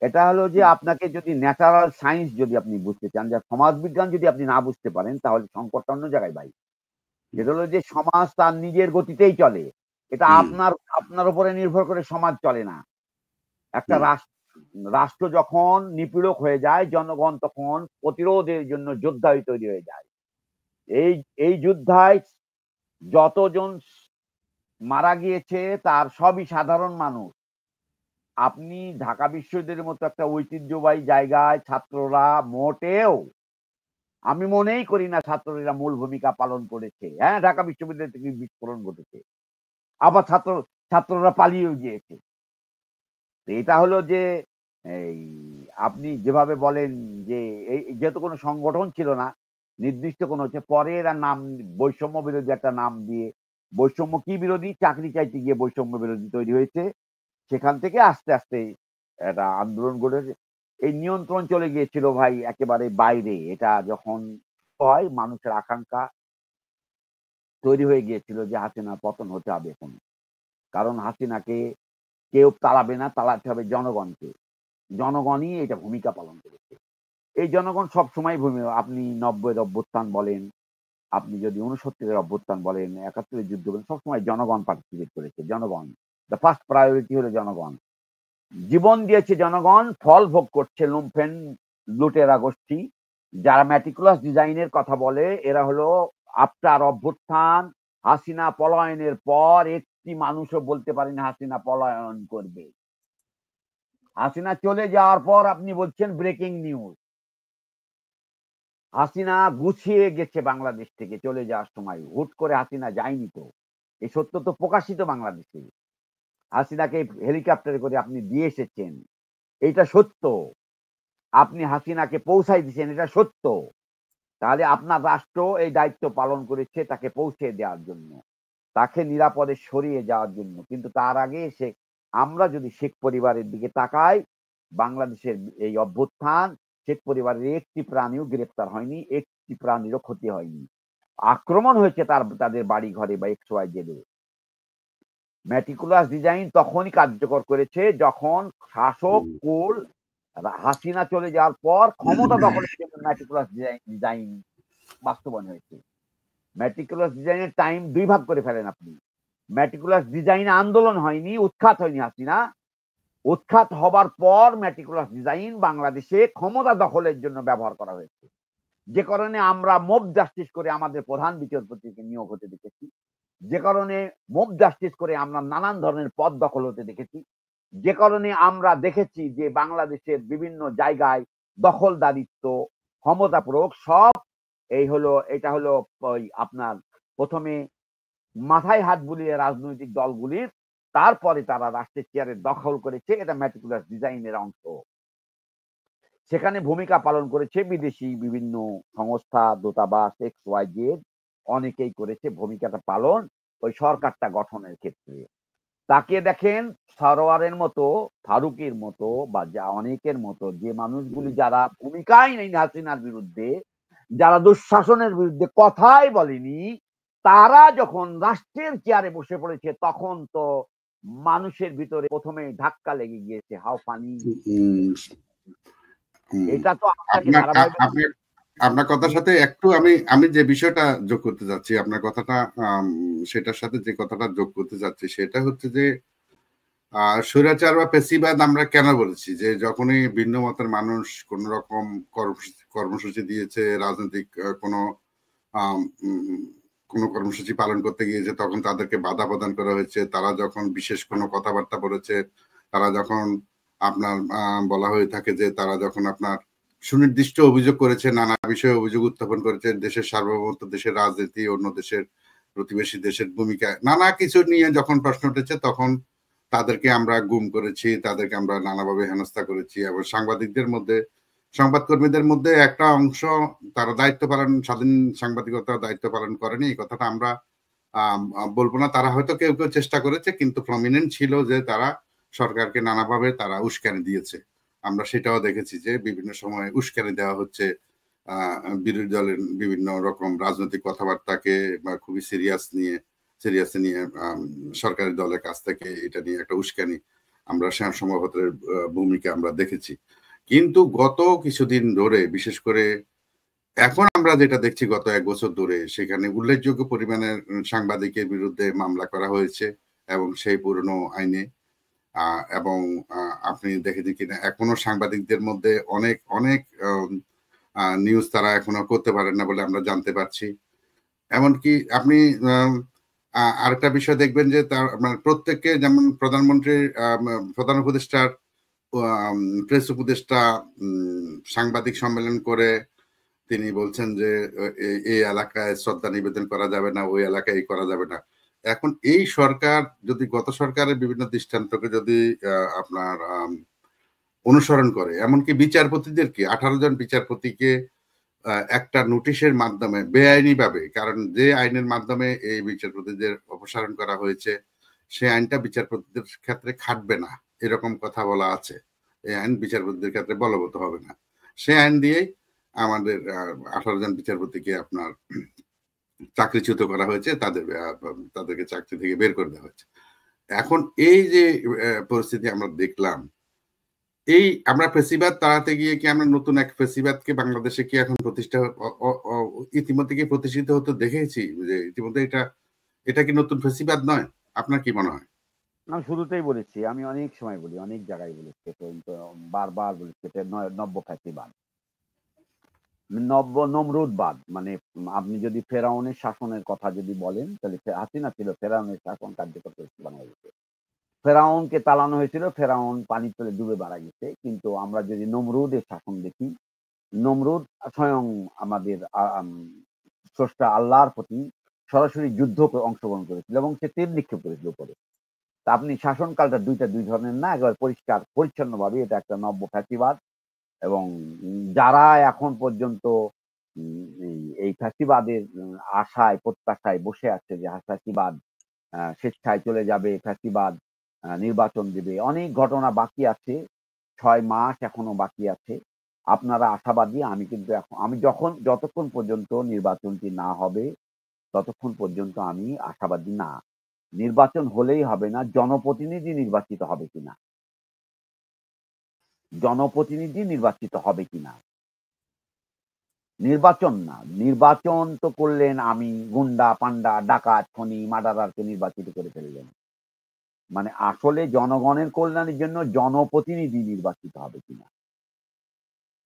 এটা হলো যে হুম, আপনাকে যদি ন্যাচারাল সায়েন্স যদি আপনি বুঝতে চান, যে সমাজবিজ্ঞান যদি আপনি না বুঝতে পারেন তাহলে সংকটটা অন্য জায়গায় ভাই। হুম, যেটা হলো যে সমাজ তার নিজের গতিতেই চলে। এটা হুম, আপনার আপনার উপরে নির্ভর করে সমাজ চলে না। একটা হুম, রাষ্ট্র যখন নিপীড়ক হয়ে যায়, জনগণ তখন প্রতিরোধের জন্য যোদ্ধা হয়ে তৈরি হয়ে যায়। এই এই যুদ্ধায় যতজন মারা গিয়েছে তার সবই সাধারণ মানুষ। আপনি ঢাকা বিশ্ববিদ্যালয়ের মতো একটা ঐতিহ্যবাহী জায়গায় ছাত্ররা মোটেও, আমি মনেই করি না ছাত্ররা মূল ভূমিকা পালন করেছে। হ্যাঁ, ঢাকা বিশ্ববিদ্যালয় থেকে বিস্ফোরণ ঘটেছে। আবার ছাত্ররা পালিয়েও গিয়েছে। তো এটা হলো যে এই আপনি যেভাবে বলেন যে এই যেহেতু কোনো সংগঠন ছিল না, নির্দিষ্ট কোনো হচ্ছে, পরে এরা নাম বৈষম্য বিরোধী একটা নাম দিয়ে, বৈষম্য কি বিরোধী? চাকরি চাইতে গিয়ে বৈষম্য বিরোধী তৈরি হয়েছে। সেখান থেকে আস্তে আস্তে একটা আন্দোলন গড়ে এই নিয়ন্ত্রণ চলে গিয়েছিল ভাই একেবারে বাইরে। এটা যখন হয় মানুষের আকাঙ্ক্ষা তৈরি হয়ে গিয়েছিল যে হাসিনার পতন হতে হবে এখন। কারণ হাসিনাকে কেউ তাড়াবে না, তাড়াতে হবে জনগণকে। জনগণই এটা ভূমিকা পালন করেছে। এই জনগণ সবসময় আপনি ৯০ এর অভ্যুত্থান বলেন, আপনি যদি ৬৯ এর অভ্যুত্থান বলেন, ৭১ এর যুদ্ধ বলেন, সবসময় জনগণ পার্টিসিপেট করেছে। জনগণ। দ্যা ফার্স্ট প্রায়োরিটি হলো জনগণ। জীবন দিয়েছে জনগণ, ফল ভোগ করছে লুম্পেন লুটেরা গোষ্ঠী। যারা মেটিকুলাস ডিজাইনের কথা বলে, এরা হলো আফটার অভ্যুত্থান, হাসিনা পলায়নের পর একটি মানুষও বলতে পারেনি হাসিনা পলায়ন করবে। হাসিনা চলে যাওয়ার পর আপনি বলছেন ব্রেকিং নিউজ। হাসিনা গুছিয়ে গেছে বাংলাদেশ থেকে চলে যাওয়ার সময়। হুট করে হাসিনা যায়নি তো। এই সত্য তো প্রকাশিত বাংলাদেশে। হাসিনাকে হেলিকপ্টারে করে আপনি দিয়ে এসেছেন। এইটা সত্য। আপনি হাসিনাকে পৌঁছায় দিয়েছেন, এটা সত্য। তাহলে আপনার রাষ্ট্র এই দায়িত্ব পালন করেছে তাকে পৌঁছে দেওয়ার জন্য, তাকে নিরাপদে সরিয়ে যাওয়ার জন্য। কিন্তু তার আগে আমরা যদি শেখ পরিবারের দিকে তাকাই, বাংলাদেশের এই অভ্যুত্থান, শেখ পরিবারের একটি প্রাণীও গ্রেপ্তার হয়নি, একটি প্রাণীরও ক্ষতি হয়নি। আক্রমণ হয়েছে তাদের বাড়ি ঘরে বা XYZ এ। মেটিকুলাস ডিজাইন তখনই কার্যকর করেছে যখন শাসক হুম, কুল হাসিনা চলে যাওয়ার পর ক্ষমতা দখলের জন্য মেটিকুলাস ডিজাইন বাস্তবায়ন হয়েছে। মেটিকুলাস ডিজাইনের টাইম ২ ভাগ করে ফেলেন আপনি। মেটিকুলাস ডিজাইন আন্দোলন হয়নি, উৎখাত হয়নি হাসিনা। উৎখাত হবার পর মেটিকুলাস ডিজাইন বাংলাদেশে ক্ষমতা দখলের জন্য ব্যবহার করা হয়েছে। যে কারণে আমরা মব জাস্টিস করে আমাদের প্রধান বিচারপতিকে নিয়োগ হতে দেখেছি। যে কারণে মব জাস্টিস করে আমরা নানান ধরনের পদ দখল হতে দেখেছি। যে কারণে আমরা দেখেছি যে বাংলাদেশের বিভিন্ন জায়গায় দখলদারিত্ব, ক্ষমতা প্রয়োগ সব এটা হলো ওই আপনার প্রথমে মাথায় হাত বুলিয়ে রাজনৈতিক দলগুলির, তারপরে তারা রাষ্ট্রের চেয়ারে দখল করেছে। এটা মেটিকুলাস ডিজাইনের অংশ। সেখানে ভূমিকা পালন করেছে বিদেশি বিভিন্ন সংস্থা, দূতাবাস, XYZ, অনেকেই করেছে ভূমিকাটা পালন ওই সরকারটা গঠনের ক্ষেত্রে। তাকে দেখেন সরোয়ারের মতো, ফারুকের মতো বা যা অনেকের মতো যে মানুষগুলি যারা ভূমিকাই নেই হাসিনার বিরুদ্ধে, যারা দুঃশাসনের বিরুদ্ধে কথাই বলেনি, তারা যখন রাষ্ট্রের চেয়ারে বসে পড়েছে তখন তো মানুষের ভিতরে প্রথমে ধাক্কা লেগে গিয়েছে, হাউ ফানি। এটা তো আপনাকে ধারাবাহিক আপনার কথার সাথে একটু আমি যে বিষয়টা যোগ করতে যাচ্ছি, আপনার কথাটা সেটার সাথে যে কথাটা যোগ করতে যাচ্ছি সেটা হচ্ছে যে স্বৈরাচার বা পেশিবাদ আমরা কেন বলেছি, যে যখনই ভিন্ন মতের মানুষ কোন রকম কর্মসূচি দিয়েছে, রাজনৈতিক কোনো কোনো কর্মসূচি পালন করতে গিয়েছে, তখন তাদেরকে বাধা প্রদান করা হয়েছে। তারা যখন বিশেষ কোনো কথাবার্তা বলেছে, তারা যখন আপনার বলা হয়ে থাকে যে তারা যখন আপনার সুনির্দিষ্ট অভিযোগ করেছে, নানা বিষয়ে অভিযোগ উত্থাপন করেছে, দেশের সার্বভৌমত্ব, দেশের রাজনীতি, অন্য দেশের প্রতিবেশী দেশের ভূমিকা, নানা কিছু নিয়ে যখন প্রশ্ন উঠেছে, তখন তাদেরকে আমরা গুম করেছি, তাদেরকে আমরা নানাভাবে হেনস্থা করেছি। এবং সাংবাদিকদের মধ্যে, সংবাদকর্মীদের মধ্যে একটা অংশ তারা দায়িত্ব পালন, স্বাধীন সাংবাদিকতার দায়িত্ব পালন করেনি, এই কথাটা আমরা বলবো না। তারা হয়তো কেউ কেউ চেষ্টা করেছে, কিন্তু প্রমিনেন্ট ছিল যে তারা সরকারকে নানাভাবে তারা উস্কানি দিয়েছে। আমরা সেটাও দেখেছি যে বিভিন্ন সময় উস্কানি দেওয়া হচ্ছে বিরোধী দলের বিভিন্ন রকম রাজনৈতিক কথাবার্তাকে বা খুবই সিরিয়াস নিয়ে সরকারি দলের কাছ থেকে এটা নিয়ে একটা উস্কানি আমরা সংবাদপত্রের ভূমিকা আমরা দেখেছি। কিন্তু গত কিছুদিন ধরে, বিশেষ করে এখন আমরা যেটা দেখছি গত 1 বছর ধরে, সেখানে উল্লেখযোগ্য পরিমাণের সাংবাদিকের বিরুদ্ধে মামলা করা হয়েছে, এবং সেই পুরনো আইনে। এবং আপনি দেখেছেন কিনা, এখনো সাংবাদিকদের মধ্যে অনেক অনেক নিউজ তারা এখনো করতে পারেন না বলে আমরা জানতে পারছি। এমনকি আপনি আরেকটা বিষয় দেখবেন যে তার প্রত্যেককে, যেমন প্রধানমন্ত্রীর প্রধান উপদেষ্টার প্রেস উপদেষ্টা সাংবাদিক সম্মেলন করে তিনি বলছেন যে এই এলাকায় শ্রদ্ধা নিবেদন করা যাবে না, ওই এলাকায় এই করা যাবে না। এখন এই সরকার যদি গত সরকারের বিভিন্ন দৃষ্টান্তকে যদি আপনার অনুসরণ করে, এমনকি বিচারপতিদেরকে 18 জন বিচারপতিকে একটা নোটিশের মাধ্যমে বেআইনি ভাবে, কারণ যে আইনের মাধ্যমে এই বিচারপতিদের অপসারণ করা হয়েছে সেই আইনটা বিচারপতিদের ক্ষেত্রে খাটবে না, এরকম কথা বলা আছে। এই আইন বিচারপতিদের ক্ষেত্রে বলবৎ হবে না। সেই আইন দিয়েই আমাদের 18 জন বিচারপতিকে আপনার চাকরিচ্যুত করা হয়েছে, তাদেরকে চাকরি থেকে বের করে দেওয়া হয়েছে। এখন এই যে পরিস্থিতি আমরা দেখলাম, এই আমরা ফেসিবাদ তাড়াতে গিয়ে কি আমরা নতুন এক ফেসিবাদকে বাংলাদেশে কি এখন প্রতিষ্ঠা ইতিমধ্যে কি প্রতিষ্ঠিত হতে দেখেছি, যে ইতিমধ্যে এটা কি নতুন ফেসিবাদ নয়? আপনার কি মনে হয়? আমি শুরুতেই বলেছি, আমি অনেক সময় বলি, অনেক জায়গায় বলেছি, বারবার বলেছি, এটা নব্য ফ্যাসিবাদ, নমরুদবাদ। মানে আপনি যদি ফেরাউনের শাসনের কথা যদি বলেন, তাহলে হাসিনা ছিল ফেরাউনের শাসন কার্যকর করেছে বাংলাদেশে। ফেরাউনকে তাড়ানো হয়েছিল, ফেরাউন পানির তলে ডুবে মারা গেছে। কিন্তু আমরা যদি নমরুদের শাসন দেখি, নমরুদ স্বয়ং আমাদের স্রষ্টা আল্লাহর প্রতি সরাসরি যুদ্ধ অংশগ্রহণ করেছিল এবং সে তীর নিক্ষেপ করেছিল উপরে। তা আপনি শাসনকালটা দুই ধরনের না, একেবারে পরিষ্কার পরিচ্ছন্ন ভাবে এটা একটা নব্য ফ্যাসিবাদ। এবং যারা এখন পর্যন্ত এই ফ্যাসিবাদের আশায় প্রত্যাশায় বসে আছে যে ফ্যাসিবাদ স্বেচ্ছায় চলে যাবে, ফ্যাসিবাদ নির্বাচন দেবে, অনেক ঘটনা বাকি আছে, 6 মাস এখনো বাকি আছে। আপনারা আশাবাদী, আমি কিন্তু আমি যতক্ষণ পর্যন্ত নির্বাচনটি না হবে ততক্ষণ পর্যন্ত আমি আশাবাদী না। নির্বাচন হলেই হবে না, জনপ্রতিনিধি নির্বাচিত হবে কিনা, জনপ্রতিনিধি নির্বাচিত হবে কিনা, নির্বাচন না। নির্বাচন তো করলেন আমি গুন্ডা পান্ডা ডাকাত খনি মার্ডারারকে নির্বাচিত করে ফেললেন। মানে আসলে জনগণের কল্যাণের জন্য জনপ্রতিনিধি নির্বাচিত হবে কিনা,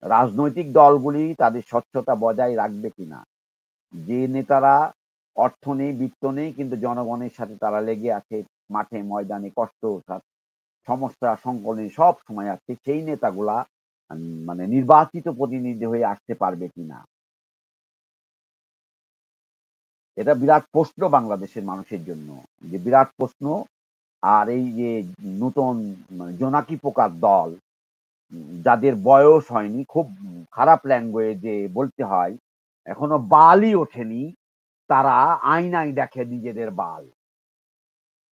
রাজনৈতিক দলগুলি তাদের স্বচ্ছতা বজায় রাখবে কিনা, যে নেতারা অর্থ নেই বিত্ত নেই কিন্তু জনগণের সাথে তারা লেগে আছে, মাঠে ময়দানে কষ্ট সমস্যা সংকলনে সব সময় আছে, সেই নেতাগুলা মানে নির্বাচিত প্রতিনিধি হয়ে আসতে পারবে কিনা, এটা বিরাট প্রশ্ন বাংলাদেশের মানুষের জন্য, যে বিরাট প্রশ্ন। আর এই যে নতুন জোনাকি পোকার দল, যাদের বয়স হয়নি, খুব খারাপ ল্যাঙ্গুয়েজে বলতে হয়, এখনো বালই ওঠেনি, তারা আয়নায় দেখে নিজেদের বাল।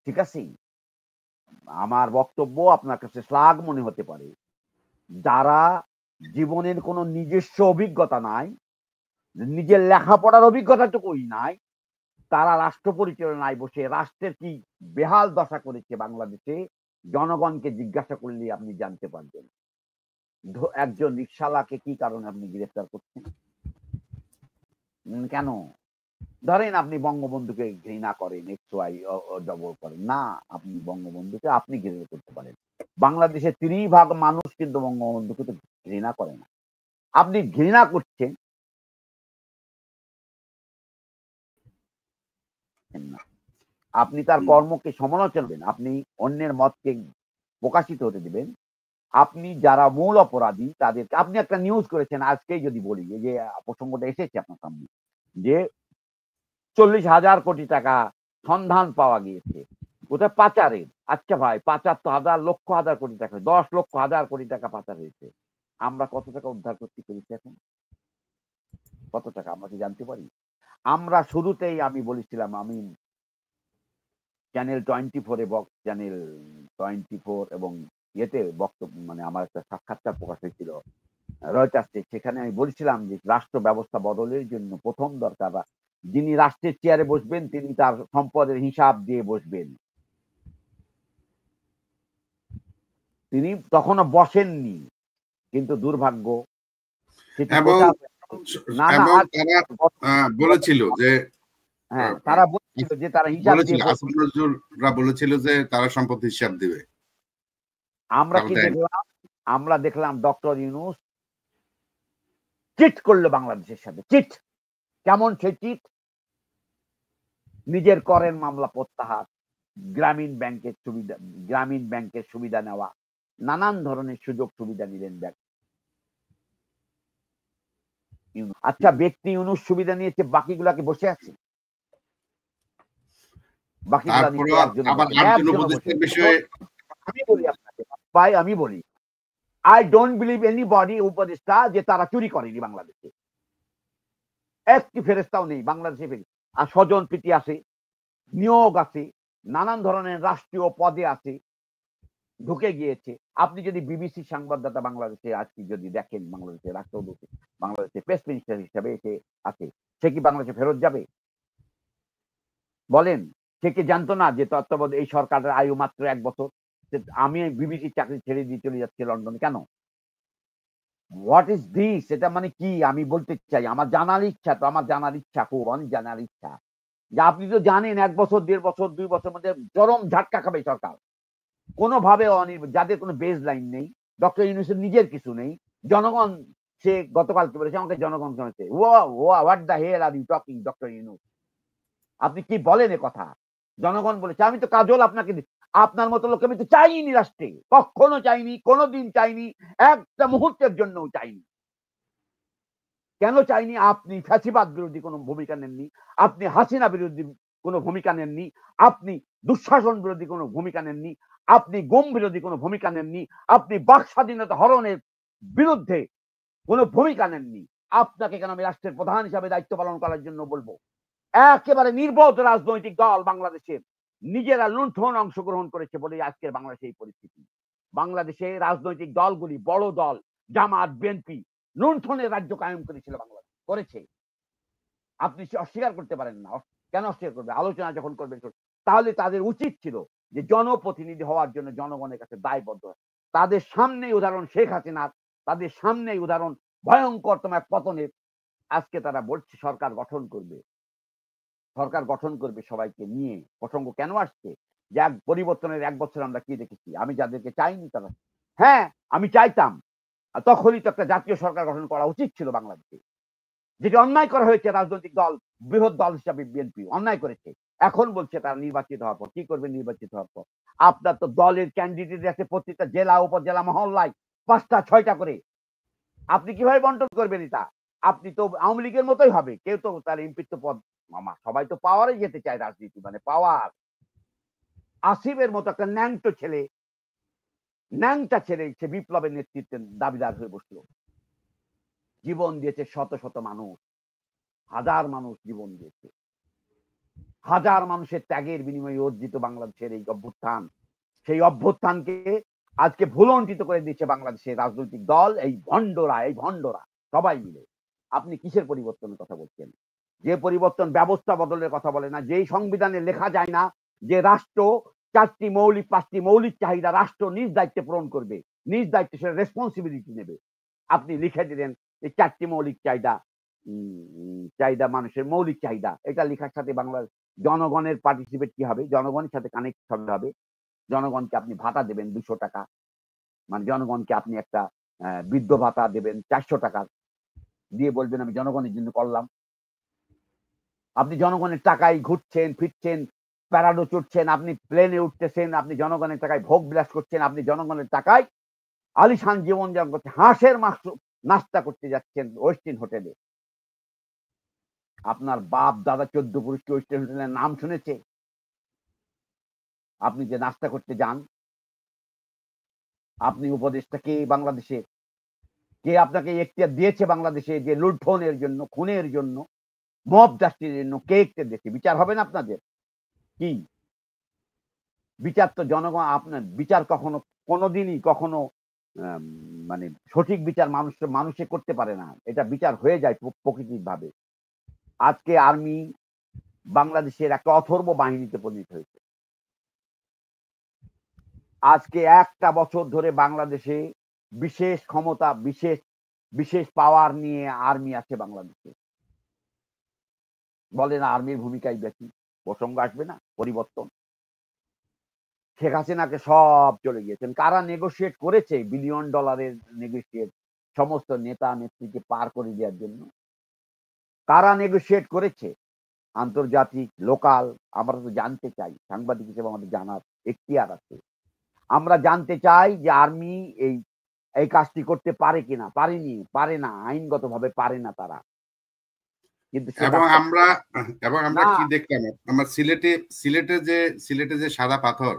ঠিক আছে, আমার বক্তব্য আপনার কাছে শ্লাঘ মনে হতে পারে, যারা জীবনের কোনো নিজস্ব অভিজ্ঞতা নাই, নিজের লেখাপড়ার অভিজ্ঞতাটুকুই নাই, তারা রাষ্ট্র পরিচালনায় বসে রাষ্ট্রের কি বেহাল দশা করেছে বাংলাদেশে, জনগণকে জিজ্ঞাসা করলে আপনি জানতে পারবেন। একজন রিকশাওয়ালাকে কি কারণে আপনি গ্রেফতার করছেন? কেন? ধরেন আপনি বঙ্গবন্ধুকে ঘৃণা করেন, এক্স ওয়াই জবর করেন। না, আপনি বঙ্গবন্ধুকে আপনি ঘৃণা করতে পারেন। বাংলাদেশের ৩০% মানুষ কিন্তু বঙ্গবন্ধুকে তো ঘৃণা করে না। আপনি ঘৃণা করছেন না। আপনি তার কর্মকে সমালোচনা করবেন। আপনি অন্যের মতকে প্রকাশিত হতে দিবেন। আপনি যারা মূল অপরাধী তাদেরকে আপনি একটা নিউজ করেছেন আজকেই যদি বলি, এই যে প্রসঙ্গটা এসেছে আপনার সামনে যে ৪০,০০০ কোটি টাকা সন্ধান পাওয়া গিয়েছে। ওটা পাচারের। আচ্ছা ভাই, পাচার তো হাজার লক্ষ হাজার কোটি টাকা, ১০ লক্ষ হাজার কোটি টাকা পাচার হয়েছে। আমরা কত টাকা উদ্ধার করতে পেরেছি এখন? কত টাকা আমরা কি জানতে পারি? আমরা শুরুতেই আমি বলেছিলাম, আমি চ্যানেল 24 এ চ্যানেল 24 এবং ইয়েতে বক্তব্য মানে আমার একটা সাক্ষাৎকার প্রকাশ হয়েছিল রয়টার্সে। সেখানে আমি বলছিলাম যে রাষ্ট্র ব্যবস্থা বদলের জন্য ১ম দরকার যিনি রাষ্ট্রের চেয়ারে বসবেন তিনি তার সম্পদের হিসাব দিয়ে বসবেন। তিনি তখনও বসেননি। কিন্তু দুর্ভাগ্য সেটি এবং না, এবং আজ তারা বলেছিল যে হ্যাঁ, তারা বলেছিল যে তারা হিসাব দিয়ে বসবে। আসিফ নজরুলরা বলেছিল যে তারা সম্পত্তির হিসাব দিবে। আমরা কি দেখলাম? আমরা দেখলাম ডক্টর ইউনূস চিট করলো বাংলাদেশের সাথে। চিট। কেমন সেই চিট? নিজের করের মামলা প্রত্যাহার, গ্রামীণ ব্যাংকের সুবিধা নেওয়া, নানান ধরনের সুযোগ সুবিধা নিলেন আচ্ছা, ব্যক্তি ইউনূস সুবিধা নিয়েছে, বাকিগুলা কি বসে আছে? বাকিগুলা নিশ্চয়ই একজনও বসে বিষয়ে আমি বলি আপনাকে ভাই, আমি বলি I don't believe anybody উপদেষ্টা যে তারা চুরি করেনি বাংলাদেশে। একটি ফেরেস্তাও নেই বাংলাদেশে। আর স্বজন প্রীতি আছে, নিয়োগ আছে, নানান ধরনের রাষ্ট্রীয় পদে আছে, ঢুকে গিয়েছে। আপনি যদি বিবিসি সংবাদদাতা বাংলাদেশে আজকে যদি দেখেন, বাংলাদেশের রাষ্ট্রদূত বাংলাদেশের প্রেস মিনিস্টার হিসাবে সে আছে, সে কি বাংলাদেশে ফেরত যাবে? বলেন, সে কি জানতো না যে তত্ত্বাবধায়ক এই সরকারের আয়ু মাত্র ১ বছর? আমি বিবিসির চাকরি ছেড়ে দিয়ে চলে যাচ্ছি লন্ডনে কেন? What is this? এটা মানে কি? আমি বলতে চাই, আমার জানার ইচ্ছা তো, আমার জানার ইচ্ছা খুব, অনেক জানার ইচ্ছা। যে আপনি তো জানেন ১ বছর, ১.৫ বছর, ২ বছরের মধ্যে চরম ঝাটকা খাবে সরকার। কোনোভাবে যাদের কোনো বেজ লাইন নেই, ডক্টর ইউনূসের নিজের কিছু নেই। জনগণ, সে গতকালকে বলেছে, আমাকে জনগণ শুনেছে। What the hell are you talking doctor Yunus? আপনি কি বলেন এ কথা? জনগণ বলেছে। আমি তো কাজল আপনাকে আপনার মতো লোককে আমি তো চাইনি রাষ্ট্রে। কখনো চাইনি, কোনোদিন চাইনি, একটা মুহূর্তের জন্যও চাইনি। কেন চাইনি? আপনি ফ্যাসিবাদ বিরোধী কোনো ভূমিকা নেননি। আপনি হাসিনা বিরোধী কোনো ভূমিকা নেননি। আপনি দুঃশাসন বিরোধী কোনো ভূমিকা নেননি। আপনি গুম বিরোধী কোনো ভূমিকা নেননি। আপনি বাক স্বাধীনতা হরণের বিরুদ্ধে কোনো ভূমিকা নেননি। আপনাকে কেন আমি রাষ্ট্রের প্রধান হিসাবে দায়িত্ব পালন করার জন্য বলবো? একেবারে নির্বোধ রাজনৈতিক দল বাংলাদেশের নিজেরা লুণ্ঠন অংশগ্রহণ করেছে বলে আজকের বাংলাদেশে এই পরিস্থিতি। বাংলাদেশে রাজনৈতিক দলগুলি, বড় দল জামাত, বিএনপি লুণ্ঠনের রাজ্য কায়েম করেছিল, বাংলাদেশ করেছে। আপনি অস্বীকার করতে পারেন না। কেন অস্বীকার করবে? আলোচনা যখন করবেন তাহলে তাদের উচিত ছিল যে জনপ্রতিনিধি হওয়ার জন্য জনগণের কাছে দায়বদ্ধ। তাদের সামনেই উদাহরণ শেখ হাসিনার, তাদের সামনেই উদাহরণ ভয়ঙ্করতম এক পতনের। আজকে তারা বলছে সরকার গঠন করবে। সরকার গঠন করবে সবাইকে নিয়ে। প্রসঙ্গ কেন আসছে? যে পরিবর্তনের ১ বছর আমরা কি দেখেছি? আমি যাদেরকে চাইনি তারা, হ্যাঁ, আমি চাইতাম। তখনই তো একটা জাতীয় সরকার গঠন করা উচিত ছিল বাংলাদেশে। যেটি অন্যায় করা হয়েছে রাজনৈতিক দল, বৃহৎ দল হিসাবে বিএনপি অন্যায় করেছে। এখন বলছে তারা নির্বাচিত হওয়ার পর কি করবে? নির্বাচিত হওয়ার পর আপনার তো দলের ক্যান্ডিডেট আছে প্রত্যেকটা জেলা, উপজেলা, মহল্লায় ৫টা ৬টা করে। আপনি কিভাবে বন্টন করবেন এটা? আপনি তো আওয়ামী লীগের মতোই হবে। কেউ তো তার এমপির তো পদ, মামা সবাই তো পাওয়ারে যেতে চায়, রাজনীতি মানে পাওয়ার। আসিফের মতো একটা ন্যাংটা ছেলে সে বিপ্লবের নেতৃত্বের দাবিদার হয়ে বসলো। জীবন দিয়েছে শত শত মানুষ, হাজার মানুষ জীবন দিয়েছে। হাজার মানুষের ত্যাগের বিনিময়ে অর্জিত বাংলাদেশের এই অভ্যুত্থান, সেই অভ্যুত্থানকে আজকে ভুলণ্ঠিত করে দিচ্ছে বাংলাদেশের রাজনৈতিক দল, এই ভণ্ডরা সবাই মিলে। আপনি কিসের পরিবর্তনের কথা বলছেন? যে পরিবর্তন ব্যবস্থা বদলের কথা বলে না, যেই সংবিধানে লেখা যায় না যে রাষ্ট্র 4টি মৌলিক 5টি মৌলিক চাহিদা রাষ্ট্র নিজ দায়িত্বে পূরণ করবে, নিজ দায়িত্বে সে রেসপন্সিবিলিটি নেবে। আপনি লিখে দিলেন যে 4টি মৌলিক চাহিদা, চাহিদা মানুষের মৌলিক চাহিদা, এটা লেখার সাথে বাংলা জনগণের পার্টিসিপেট কি হবে, জনগণের সাথে কানেক্ট হবে। জনগণকে আপনি ভাতা দেবেন 200 টাকা, মানে জনগণকে আপনি একটা বৃদ্ধ ভাতা দেবেন 400 টাকা দিয়ে, বলবেন আমি জনগণের জন্য করলাম। আপনি জনগণের টাকায় ঘুরছেন ফিরছেন, প্যারাডো চড়ছেন, আপনি প্লেনে উঠতেছেন, আপনি জনগণের টাকায় ভোগ বিলাস করছেন, আপনি জনগণের টাকায় আলিশান জীবনযাপন করছেন, হাঁসের মাংস নাস্তা করতে যাচ্ছেন ওয়েস্টিন হোটেলে। আপনার বাপ দাদা 14 পুরুষ কি ওয়েস্টিন হোটেলের নাম শুনেছে? আপনি যে নাস্তা করতে যান, আপনি উপদেষ্টা কে বাংলাদেশে? কে আপনাকে এখতিয়ার দিয়েছে বাংলাদেশে যে লুণ্ঠনের জন্য, খুনের জন্য, মব জাস্টিসের জন্য কে এখতিয়ার দিয়েছে? বিচার হবে না আপনাদের? কি বিচার? তো জনগণ, আপনার বিচার কখনো কোনোদিনই কখনো মানে সঠিক বিচার মানুষে করতে পারে না, এটা বিচার হয়ে যায় প্রকৃতিক ভাবে। আজকে আর্মি বাংলাদেশের একটা অথর্ব বাহিনীতে পরিণত হয়েছে। আজকে একটা বছর ধরে বাংলাদেশে বিশেষ ক্ষমতা, বিশেষ পাওয়ার নিয়ে আর্মি আছে বাংলাদেশে। বলে না আর্মির ভূমিকাই বেশি, প্রসঙ্গ আসবে না পরিবর্তন। শেখ হাসিনাকে সব চলে গিয়েছেন। কারা নেগোশিয়েট করেছে $1 বিলিয়ন নেগোশিয়েট সমস্ত নেতা নেত্রীকে পার করে দেওয়ার জন্য? কারা নেগোশিয়েট করেছে? আন্তর্জাতিক, লোকাল? আমরা তো জানতে চাই, সাংবাদিক হিসেবে আমাদের জানার এখতিয়ার আছে। আমরা জানতে চাই যে আর্মি এই কাজটি করতে পারে কিনা। পারে না, আইনগতভাবে পারে না তারা। কিন্তু এবং আমরা কি দেখলাম, আমার সিলেটে যে সাদা পাথর,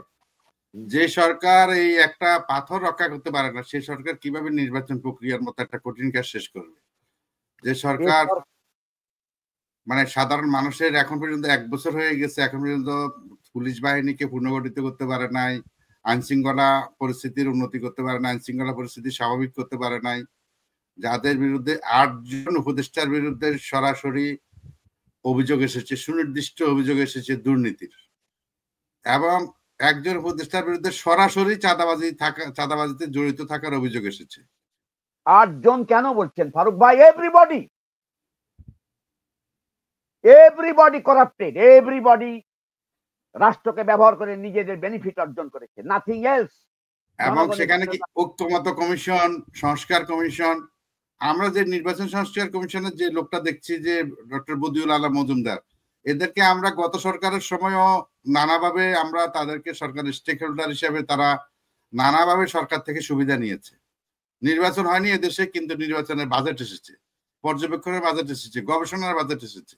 যে সরকার এই একটা পাথর রক্ষা করতে পারে না, সেই সরকার কিভাবে নির্বাচন প্রক্রিয়ার মতো একটা কঠিন কাজ শেষ করবে? যে সরকার মানে সাধারণ মানুষের এখন পর্যন্ত 1 বছর হয়ে গেছে, এখন পর্যন্ত পুলিশ বাহিনীকে পুনর্গঠিত করতে পারে নাই, আইন শৃঙ্খলা পরিস্থিতির উন্নতি করতে পারে নাই, আইন শৃঙ্খলা পরিস্থিতি স্বাভাবিক করতে পারে নাই, যাদের বিরুদ্ধে 8 জন উপদেষ্টার বিরুদ্ধে সরাসরি অভিযোগ এসেছে, সুনির্দিষ্ট অভিযোগ এসেছে দুর্নীতির, এবং একজন উপদেষ্টার বিরুদ্ধে সরাসরি চাঁদাবাজিতে জড়িত থাকার অভিযোগ এসেছে। 8 জন কেন বলছেন ফারুক ভাই? এভরিবডি করাপ্টেড, এভরিবডি রাষ্ট্রকে ব্যবহার করে নিজেদের বেনিফিট অর্জন করেছে, নাথিং এলস। এবং সেখানে কি ঐক্যমত কমিশন, সংস্কার কমিশন, আমরা যে নির্বাচন সংস্কার কমিশনের যে লোকটা দেখছি যে ডক্টর বদিউল আলম মজুমদার, এদেরকে আমরা গত সরকারের সময়ও নানাভাবে আমরা তাদেরকে সরকারের স্টেক হোল্ডার হিসেবে তারা নানাভাবে সরকার থেকে সুবিধা নিয়েছে। নির্বাচন হয়নি এদেশে, কিন্তু নির্বাচনের বাজেট এসেছে, পর্যবেক্ষণের বাজেট এসেছে, গবেষণার বাজেট এসেছে।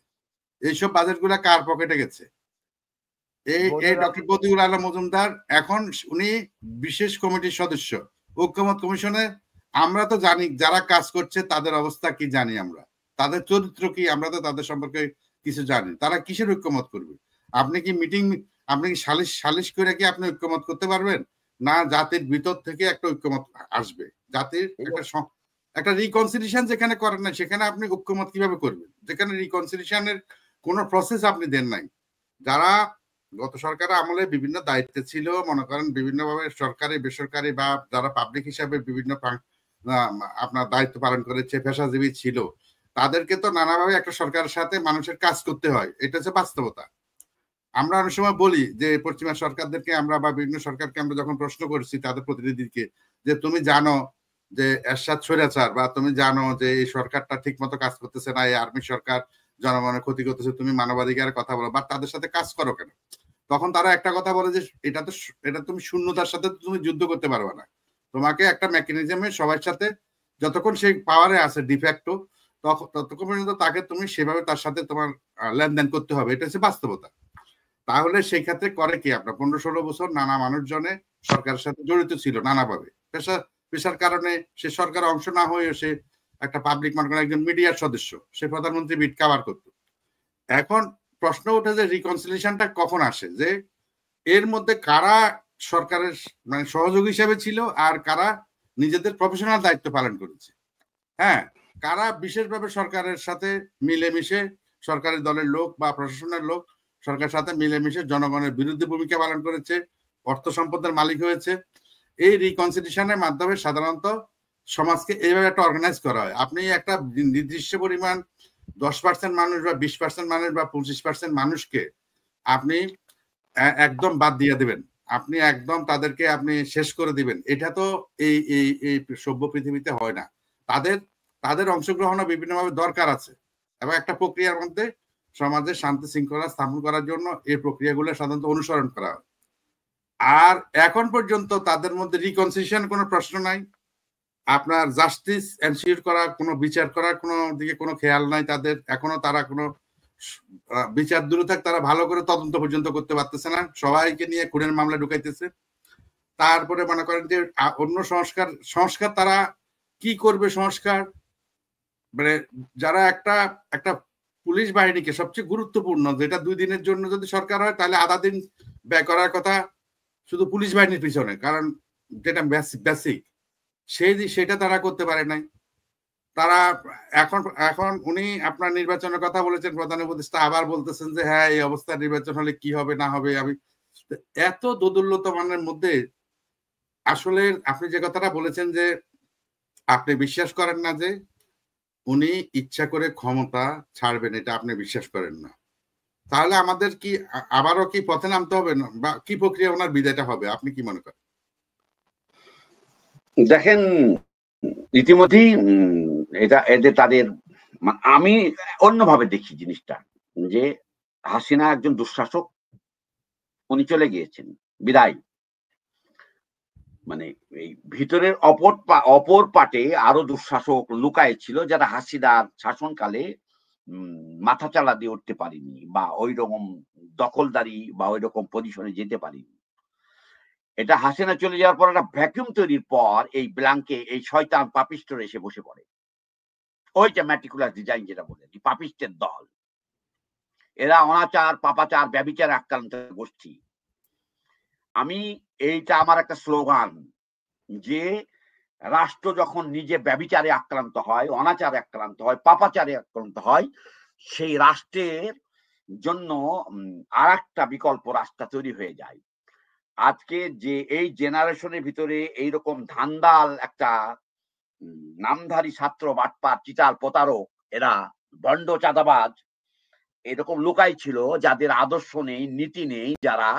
এইসব বাজেট গুলা কার পকেটে গেছে? এই ডক্টর বদিউল আলম মজুমদার এখন উনি বিশেষ কমিটির সদস্য ঐক্যমত কমিশনে। আমরা তো জানি যারা কাজ করছে তাদের অবস্থা কি, জানি আমরা তাদের চরিত্র কি, আমরা তো তাদের সম্পর্কে কিছু জানি। তারা কিসের ঐক্যমত করবে? আপনি কি সালিশ করে কি আপনি ঐক্যমত করতে পারবেন? না, জাতির ভিতর থেকে একটা ঐক্যমত আসবে, জাতির একটা রিকনসিলিয়েশন যেখানে করেন না সেখানে আপনি ঐক্যমত কিভাবে করবেন? যেখানে রিকনসিলিয়েশনের কোন প্রসেস আপনি দেন নাই। যারা গত সরকার আমলে বিভিন্ন দায়িত্বে ছিল, মনে করেন বিভিন্নভাবে সরকারি বেসরকারি বা যারা পাবলিক হিসাবে বিভিন্ন আপনার দায়িত্ব পালন করেছে, পেশাজীবী ছিল, তাদেরকে তো নানাভাবে একটা সরকারের সাথে মানুষের কাজ করতে হয়, এটা হচ্ছে বাস্তবতা। আমরা অনেক সময় বলি যে পশ্চিমা সরকারদেরকে আমরা বা বিভিন্ন সরকারকে আমরা যখন প্রশ্ন করছি তাদের প্রতিনিধিকে, যে তুমি জানো যে এরশাদ স্বৈরাচার, বা তুমি জানো যে এই সরকারটা ঠিক মতো কাজ করতেছে না, এই আর্মি সরকার জনগণের ক্ষতি করতেছে, তুমি মানবাধিকারের কথা বলো বা তাদের সাথে কাজ করো কেন? তখন তারা একটা কথা বলে যে এটা তুমি শূন্যতার সাথে তুমি যুদ্ধ করতে পারবে না, তোমাকে একটা মেকানিজমে সবার সাথে যতক্ষণ সেই পাওয়ারে আছে ডিফ্যাক্টো, ততক্ষণ পর্যন্ত তাকে তুমি সেভাবে তার সাথে তোমার লেনদেন করতে হবে, এটা হচ্ছে বাস্তবতা। তাহলে সেই ক্ষেত্রে করে কি, আপনার 15-16 বছর নানা মানুষজনে সরকারের সাথে জড়িত ছিল নানাভাবে, পেশার কারণে সে সরকার অংশ না হয়ে সে একটা পাবলিক মনে করেন একজন মিডিয়ার সদস্য, সে প্রধানমন্ত্রী বিট কাভার করত। এখন প্রশ্ন ওঠে যে রিকনসিলিয়েশনটা কখন আসে, যে এর মধ্যে কারা সরকারের মানে সহযোগী হিসেবে ছিল আর কারা নিজেদের প্রফেশনাল দায়িত্ব পালন করেছে। হ্যাঁ, কারা বিশেষভাবে সরকারের সাথে মিলেমিশে সরকারি দলের লোক বা প্রশাসনের লোক সরকারের সাথে মিলেমিশে জনগণের বিরুদ্ধে ভূমিকা পালন করেছে, অর্থ সম্পদের মালিক হয়েছে। এই রিকনসিলিয়েশনের মাধ্যমে সাধারণত সমাজকে এইভাবে একটা অর্গানাইজ করা হয়। আপনি একটা নির্দিষ্ট পরিমাণ 10% মানুষ বা 20% মানুষ বা 25% মানুষকে আপনি একদম বাদ দিয়ে দেবেন, আপনি একদম তাদেরকে আপনি শেষ করে দিবেন, এটা তো এই এই এই সভ্য পৃথিবীতে হয় না। তাদের তাদের অংশগ্রহণও বিভিন্নভাবে দরকার আছে এবং একটা প্রক্রিয়ার মধ্যে সমাজে শান্তি শৃঙ্খলা স্থাপন করার জন্য এই প্রক্রিয়াগুলো সাধারণত অনুসরণ করা হয়। আর এখন পর্যন্ত তাদের মধ্যে রিকনসিলিয়েশন কোনো প্রশ্ন নাই, আপনার জাস্টিস এনশিওর করা, কোনো বিচার করার কোনো দিকে কোনো খেয়াল নাই তাদের। এখনো তারা কোনো বিচার দূরে থাক, তারা ভালো করে তদন্ত পর্যন্ত করতে পারতেছে না, সবাইকে নিয়ে খুনের মামলা ঢুকাইতেছে। তারপরে মনে করেন যে অন্য সংস্কার তারা কি করবে? সংস্কার মানে যারা একটা একটা পুলিশ বাহিনীকে সবচেয়ে গুরুত্বপূর্ণ, যেটা 2 দিনের জন্য যদি সরকার হয় তাহলে আধা দিন ব্যয় করার কথা শুধু পুলিশ বাহিনীর পিছনে, কারণ যেটা বেসিক সেটা তারা করতে পারে নাই। তারা এখন এখন উনি আপনার নির্বাচনের কথা বলেছেন, প্রধান উপদেষ্টা আবার বলতেছেন যে হ্যাঁ এই অবস্থায় নির্বাচন হলে কি হবে না হবে। আমি এত দোদুল্যত মানের মধ্যে আসলে আপনি যে কথাটা বলেছেন যে আপনি বিশ্বাস করেন না যে উনি ইচ্ছা করে ক্ষমতা ছাড়বেন, এটা আপনি বিশ্বাস করেন না, তাহলে আমাদের কি আবারও কি পথে নামতে হবে না, বা কি প্রক্রিয়া ওনার বিদায়টা হবে আপনি কি মনে করেন? দেখেন, ইতিমধ্যেই এদের তাদের আমি অন্যভাবে দেখি জিনিসটা, যে হাসিনা একজন দুঃশাসক, উনি চলে গিয়েছেন, বিদায়। মানে এই ভিতরের অপর পাটে আরো দুঃশাসক লুকায় ছিল, যারা হাসিনার শাসনকালে মাথা চালা দিয়ে উঠতে পারেনি বা ওই রকম দখলদারি বা ওই রকম পজিশনে যেতে পারেনি। এটা হাসিনা চলে যাওয়ার পর একটা ভ্যাকুয়াম তৈরির পর এই ব্ল্যাঙ্কে এই শয়তান পাপিস্টরা এসে বসে পড়ে। ওই যে ম্যাটিকুলার ডিজাইন যেটা বলে, পাপিস্টের দল, এরা অনাচার, পাপাচার, ব্যভিচার আক্রান্ত গোষ্ঠী। আমি এইটা আমার একটা স্লোগান, যে রাষ্ট্র যখন নিজে ব্যভিচারে আক্রান্ত হয়, অনাচারে আক্রান্ত হয়, পাপাচারে আক্রান্ত হয়, সেই রাষ্ট্রের জন্য আর একটা বিকল্প রাস্তা তৈরি হয়ে যায়। আজকে যে এই জেনারেশনের ভিতরে এইরকম ধান্দাল একটা নামধারী ছাত্র, বাটপার, চিটার, প্রতারক, এরা ভণ্ড চাঁদাবাজ এরকম লোকাই ছিল, যাদের আদর্শ নেই, নীতি নেই, যারা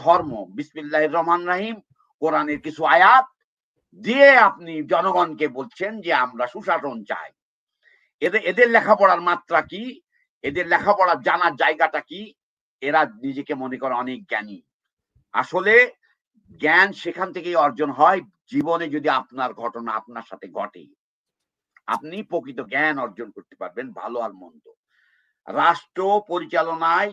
ধর্ম বিসমিল্লাহির রহমানির রহিম কোরআনের কিছু আয়াত দিয়ে আপনি জনগণকে বলছেন যে আমরা সুশাসন চাই। এদের লেখাপড়ার মাত্রা কি, এদের লেখাপড়ার জানার জায়গাটা কি? এরা নিজেকে মনে করে অনেক জ্ঞানী। আসলে জ্ঞান সেখান থেকেই অর্জন হয়, জীবনে যদি আপনার ঘটনা আপনার সাথে ঘটে, আপনি প্রকৃত জ্ঞান অর্জন করতে পারবেন, ভালো আর মন্দ। রাষ্ট্র পরিচালনায়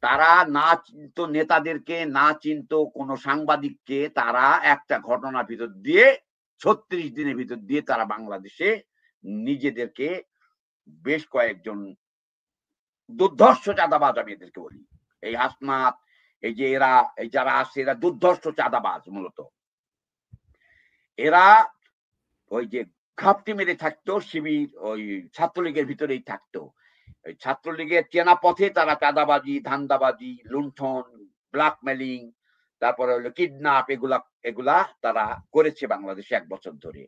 তারা না চিনত নেতাদেরকে, না চিনত কোন সাংবাদিককে, তারা একটা ঘটনার ভিতর দিয়ে 36 দিনের ভিতর দিয়ে তারা বাংলাদেশে নিজেদেরকে বেশ কয়েকজন দুর্ধর্ষ চাঁদাবাজ, আমি এদেরকে বলি, এই হাসনাত, এই যে এরা, এই যারা আছে, এরা দুর্ধর্ষ চাঁদাবাজ। মূলত এরা ওই যে ঘাপটি মেরে থাকতো, শিবির ওই ছাত্রলীগের ভিতরেই থাকতো। ছাত্রলীগের চেনা পথে তারা চাঁদাবাজি, ধান্দাবাজি, লুণ্ঠন, ব্ল্যাকমেলিং, তারপরে হলো কিডন্যাপ, এগুলা তারা করেছে বাংলাদেশে 1 বছর ধরে।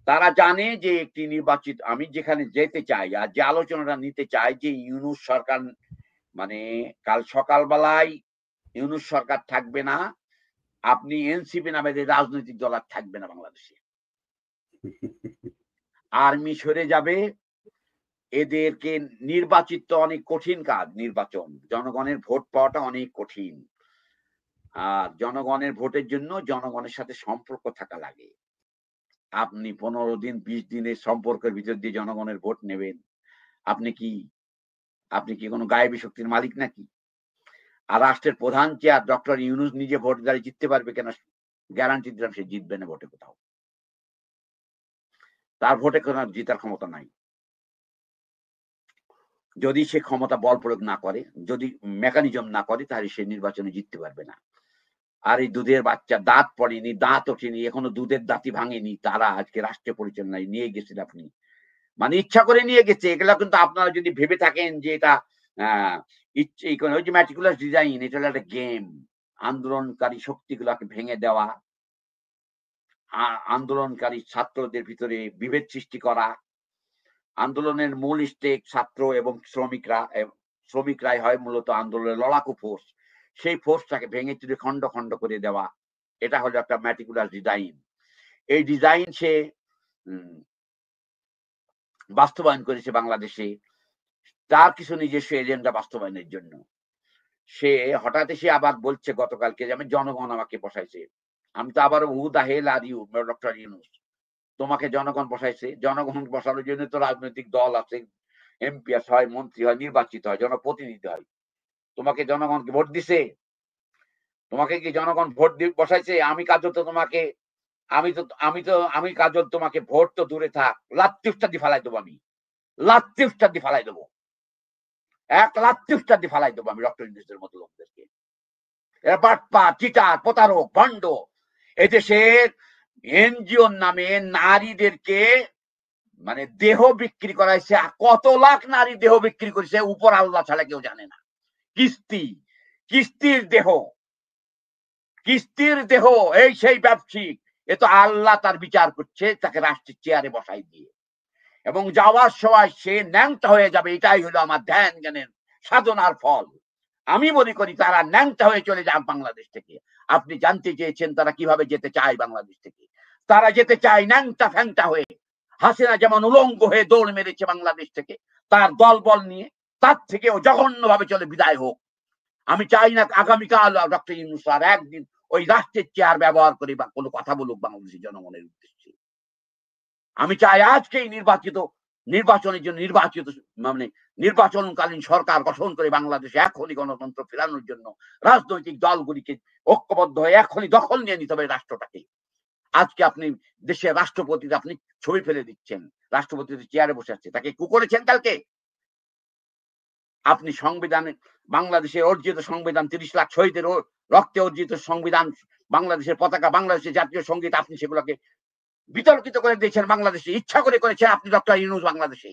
তারা জানে যে একটি নির্বাচিত, আমি যেখানে যেতে চাই আর যে আলোচনাটা নিতে চাই, যে ইউনূস সরকার, মানে কাল সকালবেলায় ইউনূস সরকার থাকবে না, আপনি এনসিপি নামে যে রাজনৈতিক দল আর থাকবে না বাংলাদেশে, আর্মি সরে যাবে। এদেরকে নির্বাচিত অনেক কঠিন কাজ, নির্বাচন, জনগণের ভোট পাওয়াটা অনেক কঠিন। আর জনগণের ভোটের জন্য জনগণের সাথে সম্পর্ক থাকা লাগে। আপনি 15 দিন 20 দিনের সম্পর্কের ভিতর দিয়ে জনগণের ভোট নেবেন, আপনি কি কোনো গায়েবী শক্তির মালিক নাকি? আর রাষ্ট্রের প্রধান চেয়ার ডক্টর ইউনূস নিজে ভোট দাঁড়িয়ে জিততে পারবে কেন? গ্যারান্টি দিলাম সে জিতবে না ভোটে কোথাও, তার ভোটে কোনো জিতার ক্ষমতা নাই। যদি সে ক্ষমতা বল প্রয়োগ না করে, যদি মেকানিজম না করে, তাহলে সে নির্বাচনে জিততে পারবে না। আর এই দুধের বাচ্চা, দাঁত পড়েনি, দাঁত ওঠেনি, এখনো দুধের দাঁতই ভাঙেনি, তারা আজকে রাষ্ট্রীয় পরিচালনায় নিয়ে গেছেন আপনি মানে ইচ্ছা করে নিয়ে গেছে। এগুলা কিন্তু আপনারা যদি ভেবে থাকেন যে এটা ওই যে ম্যাটিকুলাস ডিজাইন, এটা হলো একটা গেম। আন্দোলনকারী শক্তিগুলাকে ভেঙে দেওয়া, আন্দোলনকারী ছাত্রদের ভিতরে বিভেদ সৃষ্টি করা, আন্দোলনের মূল স্টেক ছাত্র এবং শ্রমিকরাই হয় মূলত আন্দোলনের লড়াকু ফোর্স। সেই ফোর্সটাকে ভেঙে চুরে খণ্ড খণ্ড করে দেওয়া, এটা হলো একটা ম্যাটিকুলাস ডিজাইন। এই ডিজাইন সে বাস্তবায়ন করেছে বাংলাদেশে তার কিছু নিজস্ব এজেন্ডা বাস্তবায়নের জন্য। সে হঠাৎ এসে আবার বলছে গতকালকে যে আমি জনগণ আমাকে বসাইছে। আমি তো আবার হু দা হেল আর ইউ ডক্টর ইউনূস, তোমাকে জনগণ বসাইছে। জনগণ বসানোর জন্য তো রাজনৈতিক দল আছে, এমপি হয়, মন্ত্রী হয়, নির্বাচিত হয়, জনপ্রতিনিধি হয়। তোমাকে জনগণকে ভোট দিছে? তোমাকে কি জনগণ ভোট দিয়ে বসাইছে? আমি কাজল তো তোমাকে আমি কাজল তোমাকে ভোট তো দূরে থাক, লাত্তিফটা দিয়ে ফেলাই দেবো। আমি লাত্তিফটা দিয়ে ফেলাই দেবো, এক লাত্তিফটা দিয়ে ফেলাই দেবো আমি ডক্টর ইউনূসের মতো লোকদেরকে। এরা বাটপা, চিটার, প্রতারক, ভণ্ড। এদেশের এনজিওর নামে নারীদেরকে মানে দেহ বিক্রি করাইছে। কত লাখ নারী দেহ বিক্রি করেছে উপর আল্লাহ ছাড়া কেউ জানে না। কিস্তির দেহ এই সেই ব্যবসায়িক। এ তো আল্লাহ তার বিচার করছে, তাকে রাষ্ট্রের চেয়ারে বসাই দিয়ে। এবং যাওয়ার সময় সে ন্যাংটা হয়ে যাবে। এটাই হলো আমার ধ্যান জ্ঞানের সাধনার ফল। আমি মনে করি তারা ন্যাংটা হয়ে চলে যাক বাংলাদেশ থেকে। আপনি জানতে চেয়েছেন তারা কিভাবে যেতে চায় বাংলাদেশ থেকে। তারা যেতে চায় ন্যাংটা ফ্যাংটা হয়ে। হাসিনা যেমন উলঙ্গ হয়ে দৌড় মেরেছে বাংলাদেশ থেকে তার দলবল নিয়ে, তার থেকেও জঘন্যভাবে চলে বিদায় হোক। আমি চাই না আগামীকাল ডক্টর ইউনূস আর একদিন ওই রাষ্ট্রের চেয়ার ব্যবহার করে বা কোনো কথা বলুক বাংলাদেশের জনগণের উদ্দেশ্যে। আমি চাই আজকেই নির্বাচনের জন্য মানে নির্বাচনকালীন সরকার গঠন করে বাংলাদেশে এখনই গণতন্ত্র ফেরানোর জন্য রাজনৈতিক দলগুলিকে ঐক্যবদ্ধ হয়ে এখনই দখল নিয়ে নিতে হবে রাষ্ট্রটাকে। আজকে আপনি দেশের রাষ্ট্রপতির আপনি ছবি ফেলে দিচ্ছেন, রাষ্ট্রপতি চেয়ারে বসে আছে, তাকে কু করেছেন কালকে? আপনি সংবিধানে বাংলাদেশের অর্জিত সংবিধান ৩০ লাখ শহীদের রক্তে অর্জিত সংবিধান, বাংলাদেশের পতাকা, বাংলাদেশের জাতীয় সঙ্গীত, আপনি সেগুলোকে বিতর্কিত করে দিয়েছেন বাংলাদেশে। ইচ্ছা করে করেছেন আপনি ডক্টর ইউনূস বাংলাদেশে।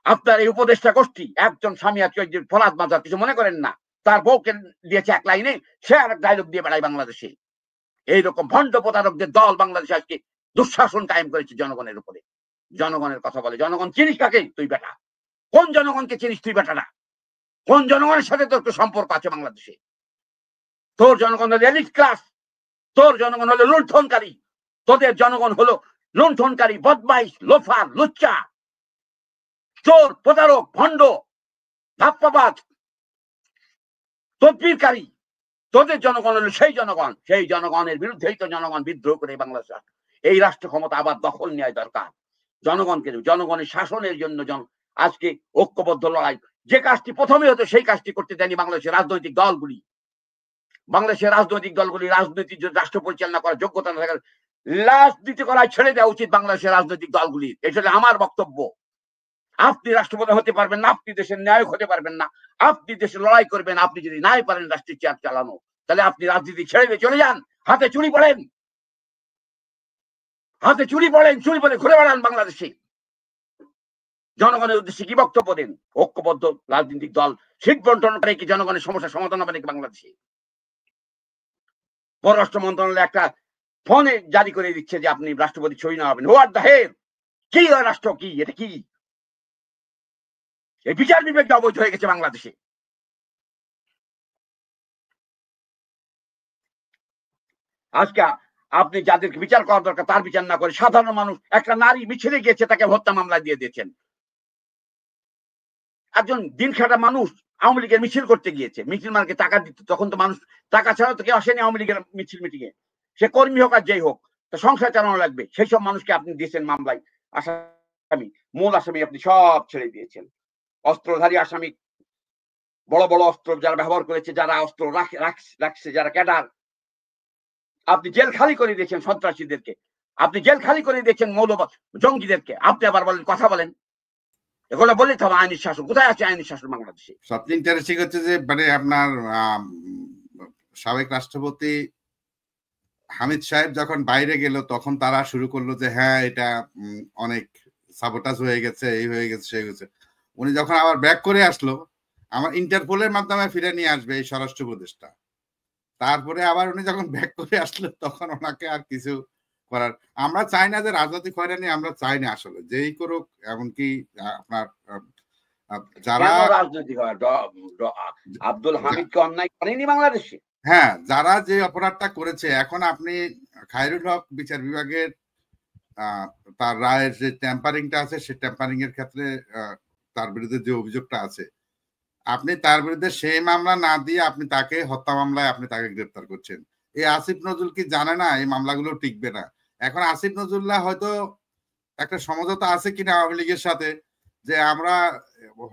আপনার এই উপদেষ্টা গোষ্ঠী, একজন সামিয়া চৌধুরী, ফরাদ মাজার, কিছু মনে করেন না, তার বউকে দিয়েছে এক লাইনে, সে আর ডায়লগ দিয়ে বেড়ায় বাংলাদেশে। এইরকম ভণ্ড প্রতারকদের দল বাংলাদেশে আজকে দুঃশাসন কায়েম করেছে জনগণের উপরে। জনগণের কথা বলে, জনগণ চিনিস কাকে তুই বেটা? কোন জনগণকে চিনিস তুই বেটাটা? কোন জনগণের সাথে তোর সম্পর্ক আছে বাংলাদেশে? তোর জনগণ হলো এলিট ক্লাস, তোর জনগণ হলো লুণ্ঠনকারী, তোদের জনগণ হলো লুণ্ঠনকারী, বদমাইশ, লোফার, লুচ্চা, চোর, প্রতারক, ভণ্ড, ধাপ্পাবাজ, তদবিরকারী। তোদের জনগণ হলো সেই জনগণের বিরুদ্ধেই তো জনগণ বিদ্রোহ করে বাংলাদেশ। এই রাষ্ট্র ক্ষমতা আবার দখল নেওয়া দরকার। জনগণের শাসনের জন্য আজকে ঐক্যবদ্ধ লড়াই। যে কাজটি প্রথমে হতো সেই কাজটি করতে দেয়নি বাংলাদেশের রাজনৈতিক দলগুলি। রাজনৈতিক রাষ্ট্র পরিচালনা করার যোগ্যতা না থাকার রাজনীতি করায় ছেড়ে দেওয়া উচিত বাংলাদেশের রাজনৈতিক দলগুলির। এটা আমার বক্তব্য। আপনি রাষ্ট্রপতি হতে পারবেন না, আপনি দেশের নায়ক হতে পারবেন না, আপনি দেশে লড়াই করবেন। আপনি যদি নাই পারেন রাষ্ট্রের চেয়ার চালানো, তাহলে আপনি রাজনীতি ছেড়ে দিয়ে চলে যান, হাতে চুরি পড়েন, চুরি পড়ে ঘুরে বেড়ান বাংলাদেশে। জনগণের উদ্দেশ্যে কি বক্তব্য দেন? ঐক্যবদ্ধ রাজনৈতিক দল সিট বন্টন করে কি জনগণের সমস্যার সমাধান হবে নাকি বাংলাদেশে? পররাষ্ট্র মন্ত্রণালয় একটা ফোনে জারি করে দিচ্ছে যে আপনি রাষ্ট্রপতি সই না হবেন। What the hell? কি রাষ্ট্র? কি এটা? কি এই বিচার বিবেকটা অবৈধ হয়ে গেছে বাংলাদেশে। আজকে আপনি যাদেরকে বিচার করা দরকার তার বিচার না করে সাধারণ মানুষ, একটা নারী মিছিলে গিয়েছে, তাকে হত্যা মামলা দিয়ে দিয়েছেন। একজন দিন খাটা মানুষ আওয়ামী লীগের মিছিল করতে গিয়েছে, মিছিল মার্কে টাকা দিত, তখন তো মানুষ টাকা ছাড়া তো কেউ আসেনি আওয়ামী লীগের মিছিল মিটিংয়ে। সে কর্মী হোক আর যেই হোক, তো সংসার চালানো লাগবে, সেই সব মানুষকে আপনি দিয়েছেন মামলায় আসামি, মূল আসামি আপনি সব ছেড়ে দিয়েছেন। অস্ত্রধারী আসামি, বড় বড় অস্ত্র যারা ব্যবহার করেছে, যারা অস্ত্র রাখছে, যারা ক্যাডার, আপনি জেল খালি করে দিয়েছেন সন্ত্রাসীদেরকে, আপনি জেল খালি করে দিয়েছেন মৌলবাদ জঙ্গিদেরকে। আপনি আবার বলেন কথা বলেন, এগুলো বললে তো আইনের শাসন কোথায় আছে? আইনের শাসন বাংলাদেশে। সবচেয়ে ইন্টারেস্টিং হচ্ছে যে মানে আপনার সাবেক রাষ্ট্রপতি হামিদ সাহেব যখন বাইরে গেল তখন তারা শুরু করলো যে হ্যাঁ এটা অনেক সাবোটাজ হয়ে গেছে, এই হয়ে গেছে, সেই হয়েছে। উনি যখন আবার ব্যাক করে আসলো, আমার ইন্টারপোলের মাধ্যমে ফিরে নিয়ে আসবে এই স্বরাষ্ট্র উপদেষ্টা। তারপরে আবার উনি যখন ব্যাক করে আসলো তখন ওনাকে আর কিছু করার, আমরা চাই না যে রাজনৈতিক হয়রানি, আমরা চাই না আসলে যেই করুক। এমনকি আপনার যারা কেন রাজনৈতিক হয়? আব্দুল হামিদকে অন্যায় করেনি বাংলাদেশে? হ্যাঁ, যারা যে অপরাধটা করেছে, এখন আপনি খায়রুল হক বিচার বিভাগের তার রায়ের যে ট্যাম্পারিংটা আছে, সেই ট্যাম্পারিং এর ক্ষেত্রে তার বিরুদ্ধে যে অভিযোগটা আছে, আপনি তার বিরুদ্ধে সেই মামলা না দিয়ে আপনি তাকে হত্যা মামলায় আপনি তাকে গ্রেপ্তার করছেন। এই আসিফ নজরুল কি জানে না এই মামলাগুলো টিকবে না? এখন আসিফ নজরুল্লাহ হয়তো একটা সমঝোতা আছে কিনা আওয়ামী লীগের সাথে, যে আমরা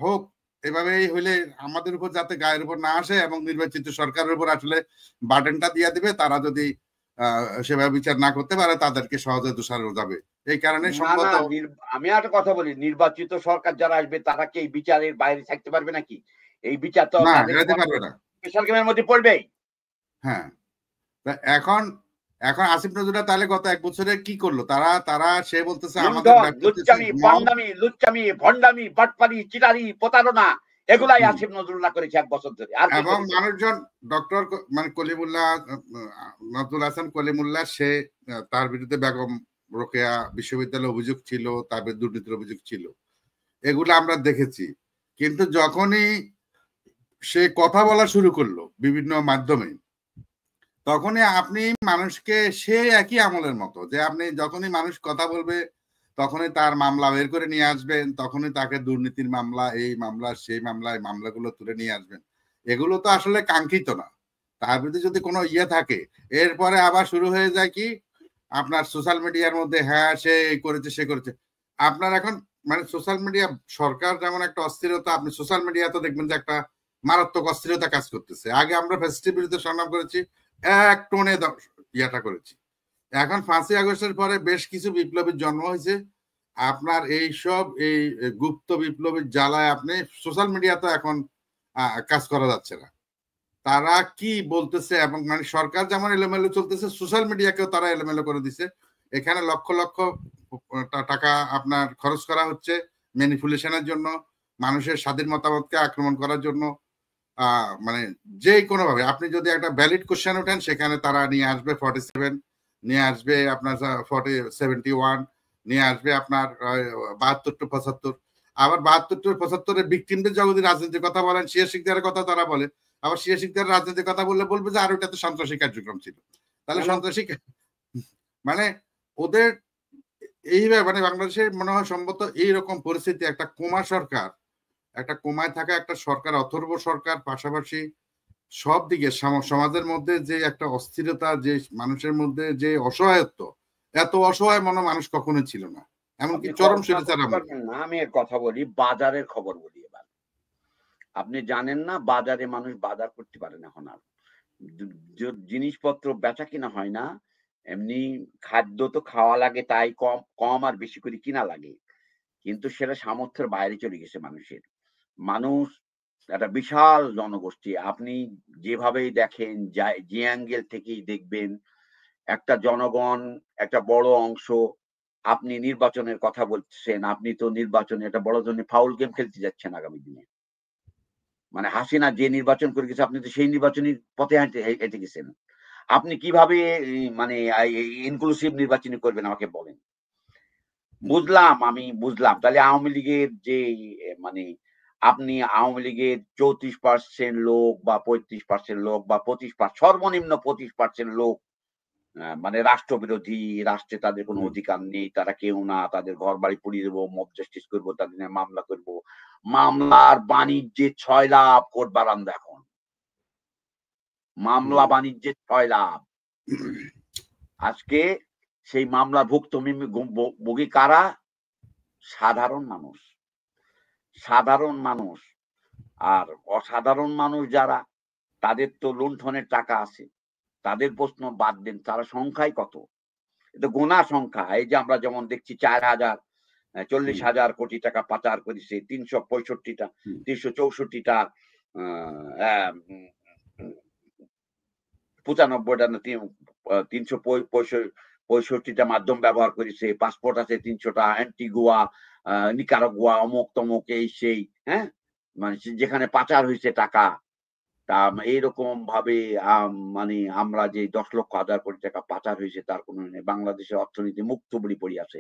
হোক এভাবেই হইলে আমাদের উপর যাতে গায়ের উপর না আসে এবং নির্বাচিত সরকারের উপর আসলে বার্ডেনটা দিয়ে দিবে, তারা যদি সেভাবে বিচার না করতে পারে তাদেরকে সহজে দোষারোপ যাবে। এই কারণে সম্ভবত আমি একটা কথা বলি, নির্বাচিত সরকার যারা আসবে তারা কি এই বিচারের বাইরে থাকতে পারবে নাকি? এই বিচার তো না, তাদের এড়াতে পারবে না। স্পেশাল গেমের মধ্যে পড়বেই। হ্যাঁ, এখন এখন আসিফ নজরুল্লাহ তাহলে গত 1 বছরে কি করলো? তারা সে বলতেছে আমাদের লুচ্চামি, ভণ্ডামি, বাটপারি, চিটারি, প্রতারণা, এগুলাই আসিফ নজরুল্লাহ করেছে 1 বছর ধরে। আর এবং মানুষজন ডক্টর মানে কলিমুল্লাহ, নজরুল হাসান কলিমুল্লাহ, সে তার বিরুদ্ধে বেগম রোকেয়া বিশ্ববিদ্যালয়ে অভিযোগ ছিল, তার বিরুদ্ধে দুর্নীতির অভিযোগ ছিল, এগুলো আমরা দেখেছি। কিন্তু যখনই সে কথা বলা শুরু করলো বিভিন্ন মাধ্যমে, তখনই আপনি মানুষকে সে একই আমলের মতো, যে আপনি যখনই মানুষ কথা বলবে তখনই তার মামলা বের করে নিয়ে আসবেন, তখনই তাকে দুর্নীতির মামলা, এই মামলা, সেই মামলা, এই মামলাগুলো তুলে নিয়ে আসবেন। এগুলো তো আসলে কাঙ্ক্ষিত না। তার বিরুদ্ধে যদি কোনো ইয়ে থাকে, এরপরে আবার শুরু হয়ে যায় কি আপনার সোশ্যাল মিডিয়ার মধ্যে, হ্যাঁ সে এই করেছে, সে করেছে। আপনার এখন মানে সোশ্যাল মিডিয়া, সরকার যেমন একটা অস্থিরতা, আপনি সোশ্যাল মিডিয়াতে দেখবেন যে একটা মারাত্মক অস্থিরতা কাজ করতেছে। আগে আমরা ফ্যাসিস্টের বিরুদ্ধে সংগ্রাম করেছি, এক টোনে ইয়াটা করেছি। এখন 5ই আগস্টের পরে বেশ কিছু বিপ্লবীর জন্ম হয়েছে। আপনার এইসব এই গুপ্ত বিপ্লবীর জ্বালায় আপনি সোশ্যাল মিডিয়াতে এখন কাজ করা যাচ্ছে না। তারা কি বলতেছে, এবং মানে সরকার যেমন এলোমেলো চলতেছে, সোশ্যাল মিডিয়াকেও তারা এলোমেলো করে দিছে। এখানে লক্ষ লক্ষ টাকা আপনার খরচ করা হচ্ছে ম্যানিপুলেশনের জন্য, মানুষের স্বাধীন মতামতকে আক্রমণ করার জন্য। মানে যে কোনো ভাবে আপনি যদি একটা ভ্যালিড কোশ্চেন ওঠেন, সেখানে তারা নিয়ে আসবে 47, নিয়ে আসবে আপনার 71, নিয়ে আসবে আপনার 72 to 75। আবার 72 to 75 ভিকটিমদের যদি রাজনীতির কথা বলেন, শিয়া শিকদারের কথা তারা বলে। আবার শিয়া শিকদারের রাজনীতির কথা বলবে যে আর ওইটা তো সন্ত্রাসী কার্যক্রম ছিল। তাহলে সন্ত্রাসী মানে ওদের এইভাবে, মানে বাংলাদেশের মনে হয় সম্ভবত এইরকম পরিস্থিতি, একটা কোমা সরকার, একটা কোমায় থাকা একটা সরকার, অথর্ব সরকার, পাশাপাশি সব দিকে সমাজের মধ্যে যে একটা অস্থিরতা, যে মানুষের মধ্যে যে অসহায়ত্ব, এত অসহায় মনে মানুষ কখনো ছিল না, এমনকি চরম স্বৈরাচার আমলে। না, আমি এর কথা বলি, বাজারের খবর বলি এবার। আপনি জানেন না বাজারে মানুষ বাজার করতে পারে না এখন আর। জিনিসপত্র বেচা কিনা হয় না, এমনি খাদ্য তো খাওয়া লাগে, তাই কম কম আর বেশি করে কিনা লাগে, কিন্তু সেটা সামর্থ্যের বাইরে চলে গেছে মানুষের। মানুষ একটা বিশাল জনগোষ্ঠী, আপনি যেভাবেই দেখেন, যে অ্যাঙ্গেল থেকেই দেখবেন, একটা জনগণ, একটা বড় অংশ। আপনি নির্বাচনের কথা বলছেন, আপনি তো নির্বাচনে একটা বড় ধরনের ফাউল গেম খেলতে যাচ্ছেন আগামী দিনে। মানে হাসিনা যে নির্বাচন করে গেছে, আপনি তো সেই নির্বাচনী পথে হেঁটে গেছেন। আপনি কিভাবে মানে ইনক্লুসিভ নির্বাচনী করবেন আমাকে বলেন। আমি বুঝলাম। তাহলে আওয়ামী লীগের যে মানে আপনি আওয়ামী লীগের 34% লোক বা 35% লোক বা 25%, সর্বনিম্ন 25% লোক মানে রাষ্ট্রবিরোধী, রাষ্ট্রে তাদের কোনো অধিকার নেই, তারা কেউ না, তাদের ঘর বাড়ি পুড়িয়ে দেবো, মব জাস্টিস করবো, তাদের নিয়ে মামলা করবো। মামলার বাণিজ্যে 6 লাভ কোর্ট বারান্দা এখন। মামলা বাণিজ্যে 6 লাভ। আজকে সেই মামলা ভুক্তভোগী কারা? সাধারণ মানুষ। সাধারণ মানুষ। আর অসাধারণ মানুষ যারা, তাদের তো লুণ্ঠনের টাকা আছে, তাদের প্রশ্ন বাদ দেন, তারা সংখ্যায় কত? এটা গোনা সংখ্যা। এই যে আমরা যেমন দেখছি 40,000 কোটি টাকা পাচার করেছে, 365টা 364টা 95টা না 365 65টা মাধ্যম ব্যবহার করেছে, পাসপোর্ট আছে 300টা, অ্যান্টিগুয়া, নিকারাগুয়া, অমুক তমুক, এই সেই, হ্যাঁ, মানে যেখানে পাচার হয়েছে টাকা। তা এইরকম ভাবে মানে আমরা যে 10,00,000 টাকা পাচার হয়েছে তার কোনো নেই। বাংলাদেশের অর্থনীতি মুখ থুবড়ি পড়ে আছে।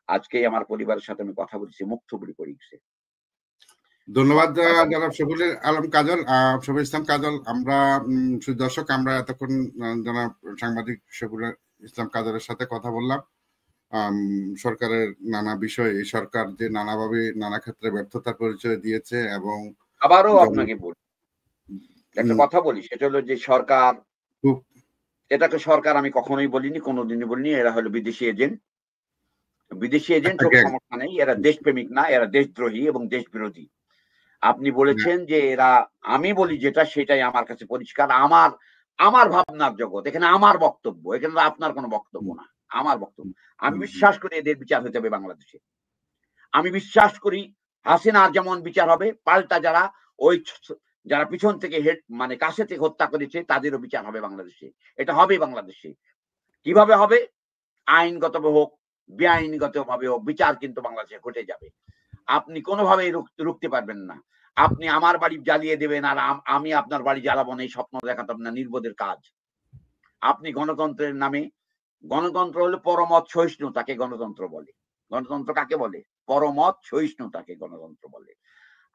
আজকেই আমার পরিবারের সাথে আমি কথা বলেছি, মুখ থুবড়ি পড়ে গেছে। ধন্যবাদ জনাব শফিউল আলম কাজল, শফিউল ইসলাম কাজল। আমরা দর্শক, আমরা এতক্ষণ জনাব সাংবাদিক শফিউল ইসলাম কাজলের সাথে কথা বললাম সরকারের নানা বিষয়। এই সরকার যে নানাভাবে নানা ক্ষেত্রে ব্যর্থতার পরিচয় দিয়েছে, এবং আবারও আপনাকে বলি, একটা কথা বলি, সেটা হলো যে সরকার, এটাকে সরকার আমি কখনোই বলিনি, কোনোদিনই বলিনি, এরা হলো বিদেশি এজেন্ট। বিদেশি এজেন্ট হোক, সমস্যা নেই, এরা দেশপ্রেমিক না, এরা দেশদ্রোহী এবং দেশ বিরোধী। আপনি বলেছেন যে এরা, আমি বলি যেটা সেটাই আমার কাছে পরিষ্কার, আমার ভাবনার জগৎ, এখানে আমার বক্তব্য, এখানে আপনার কোনো বক্তব্য না, আমার বক্তব্য। আমি বিশ্বাস করি এদের বিচার হতে হবে বাংলাদেশে। আমি বিশ্বাস করি হাসিনার যেমন বিচার হবে, পাল্টা যারা পিছন থেকে মানে কাছে থেকে হত্যা করেছে তাদেরও বিচার হবে বাংলাদেশে। এটা হবে বাংলাদেশে। কিভাবে হবে? আইনগতভাবে হোক, বেআইনগত ভাবে হোক, বিচার কিন্তু বাংলাদেশে ঘটে যাবে। আপনি কোনোভাবেই রুখতে পারবেন না। আপনি আমার বাড়ি জ্বালিয়ে দেবেন আর আমি আপনার বাড়ি জ্বালাবো না, এই স্বপ্ন দেখাতাম না, নির্বোধের কাজ। আপনি গণতন্ত্রের নামে, গণতন্ত্র হলো পরমত সহিষ্ণুতাকে গণতন্ত্র বলে। গণতন্ত্র কাকে বলে? পরমত সহিষ্ণুতাকে গণতন্ত্র বলে।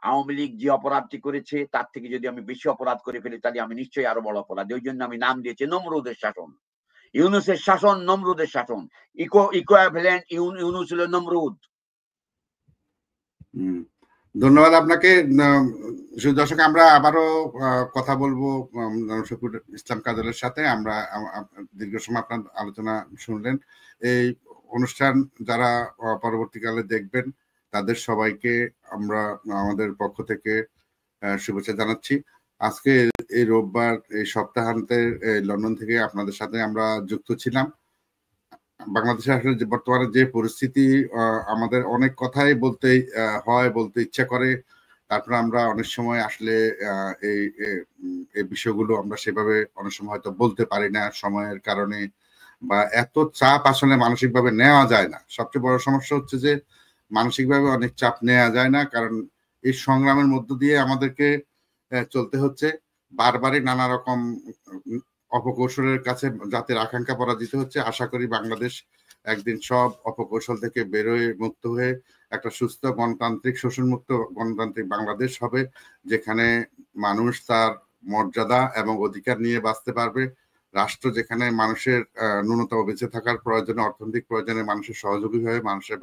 আওয়ামী লীগ যে অপরাধটি করেছে তার থেকে যদি আমি বেশি অপরাধ করে ফেলি তাহলে আমি নিশ্চয়ই আরো বড় অপরাধী। ওই জন্য আমি নাম দিয়েছি নমরুদের শাসন। ইউনূসের শাসন নমরুদের শাসন। ইকুইভ্যালেন্ট ইউনূস হলো নমরুদ। ধন্যবাদ আপনাকে। দর্শক, আমরা আবারও কথা বলবো শফিউল ইসলাম কাজলের সাথে। আমরা দীর্ঘ সময় আপনার আলোচনা শুনলেন। এই অনুষ্ঠান যারা পরবর্তীকালে দেখবেন তাদের সবাইকে আমরা আমাদের পক্ষ থেকে শুভেচ্ছা জানাচ্ছি। আজকে এই রোববার, এই সপ্তাহান্তে লন্ডন থেকে আপনাদের সাথে আমরা যুক্ত ছিলাম। বাংলাদেশে আসলে যে বর্তমানে যে পরিস্থিতি, আমাদের অনেক কথাই বলতে ইচ্ছা করে, তারপরে আমরা অনেক সময় আসলে এই বিষয়গুলো আমরা সেভাবে অনেক সময় হয়তো বলতে পারি না সময়ের কারণে, বা এত চাপ আসলে মানসিকভাবে নেওয়া যায় না। সবচেয়ে বড় সমস্যা হচ্ছে যে মানসিকভাবে অনেক চাপ নেওয়া যায় না, কারণ এই সংগ্রামের মধ্য দিয়ে আমাদেরকে চলতে হচ্ছে। বারবারই নানা রকম অপকৌশলের কাছে জাতির আকাঙ্ক্ষা পরাজিত হচ্ছে। আশা করি বাংলাদেশ একদিন সব অপকৌশল থেকে বেরোয় মুক্ত হয়ে একটা সুস্থ গণতান্ত্রিক, শোষণমুক্ত গণতান্ত্রিক বাংলাদেশ হবে, যেখানে মানুষ তার মর্যাদা এবং অধিকার নিয়ে বাঁচতে পারবে। রাষ্ট্র যেখানে মানুষের ন্যূনতম বেঁচে থাকার প্রয়োজনে, অর্থনৈতিক প্রয়োজনে মানুষের সহযোগী হয়ে মানুষের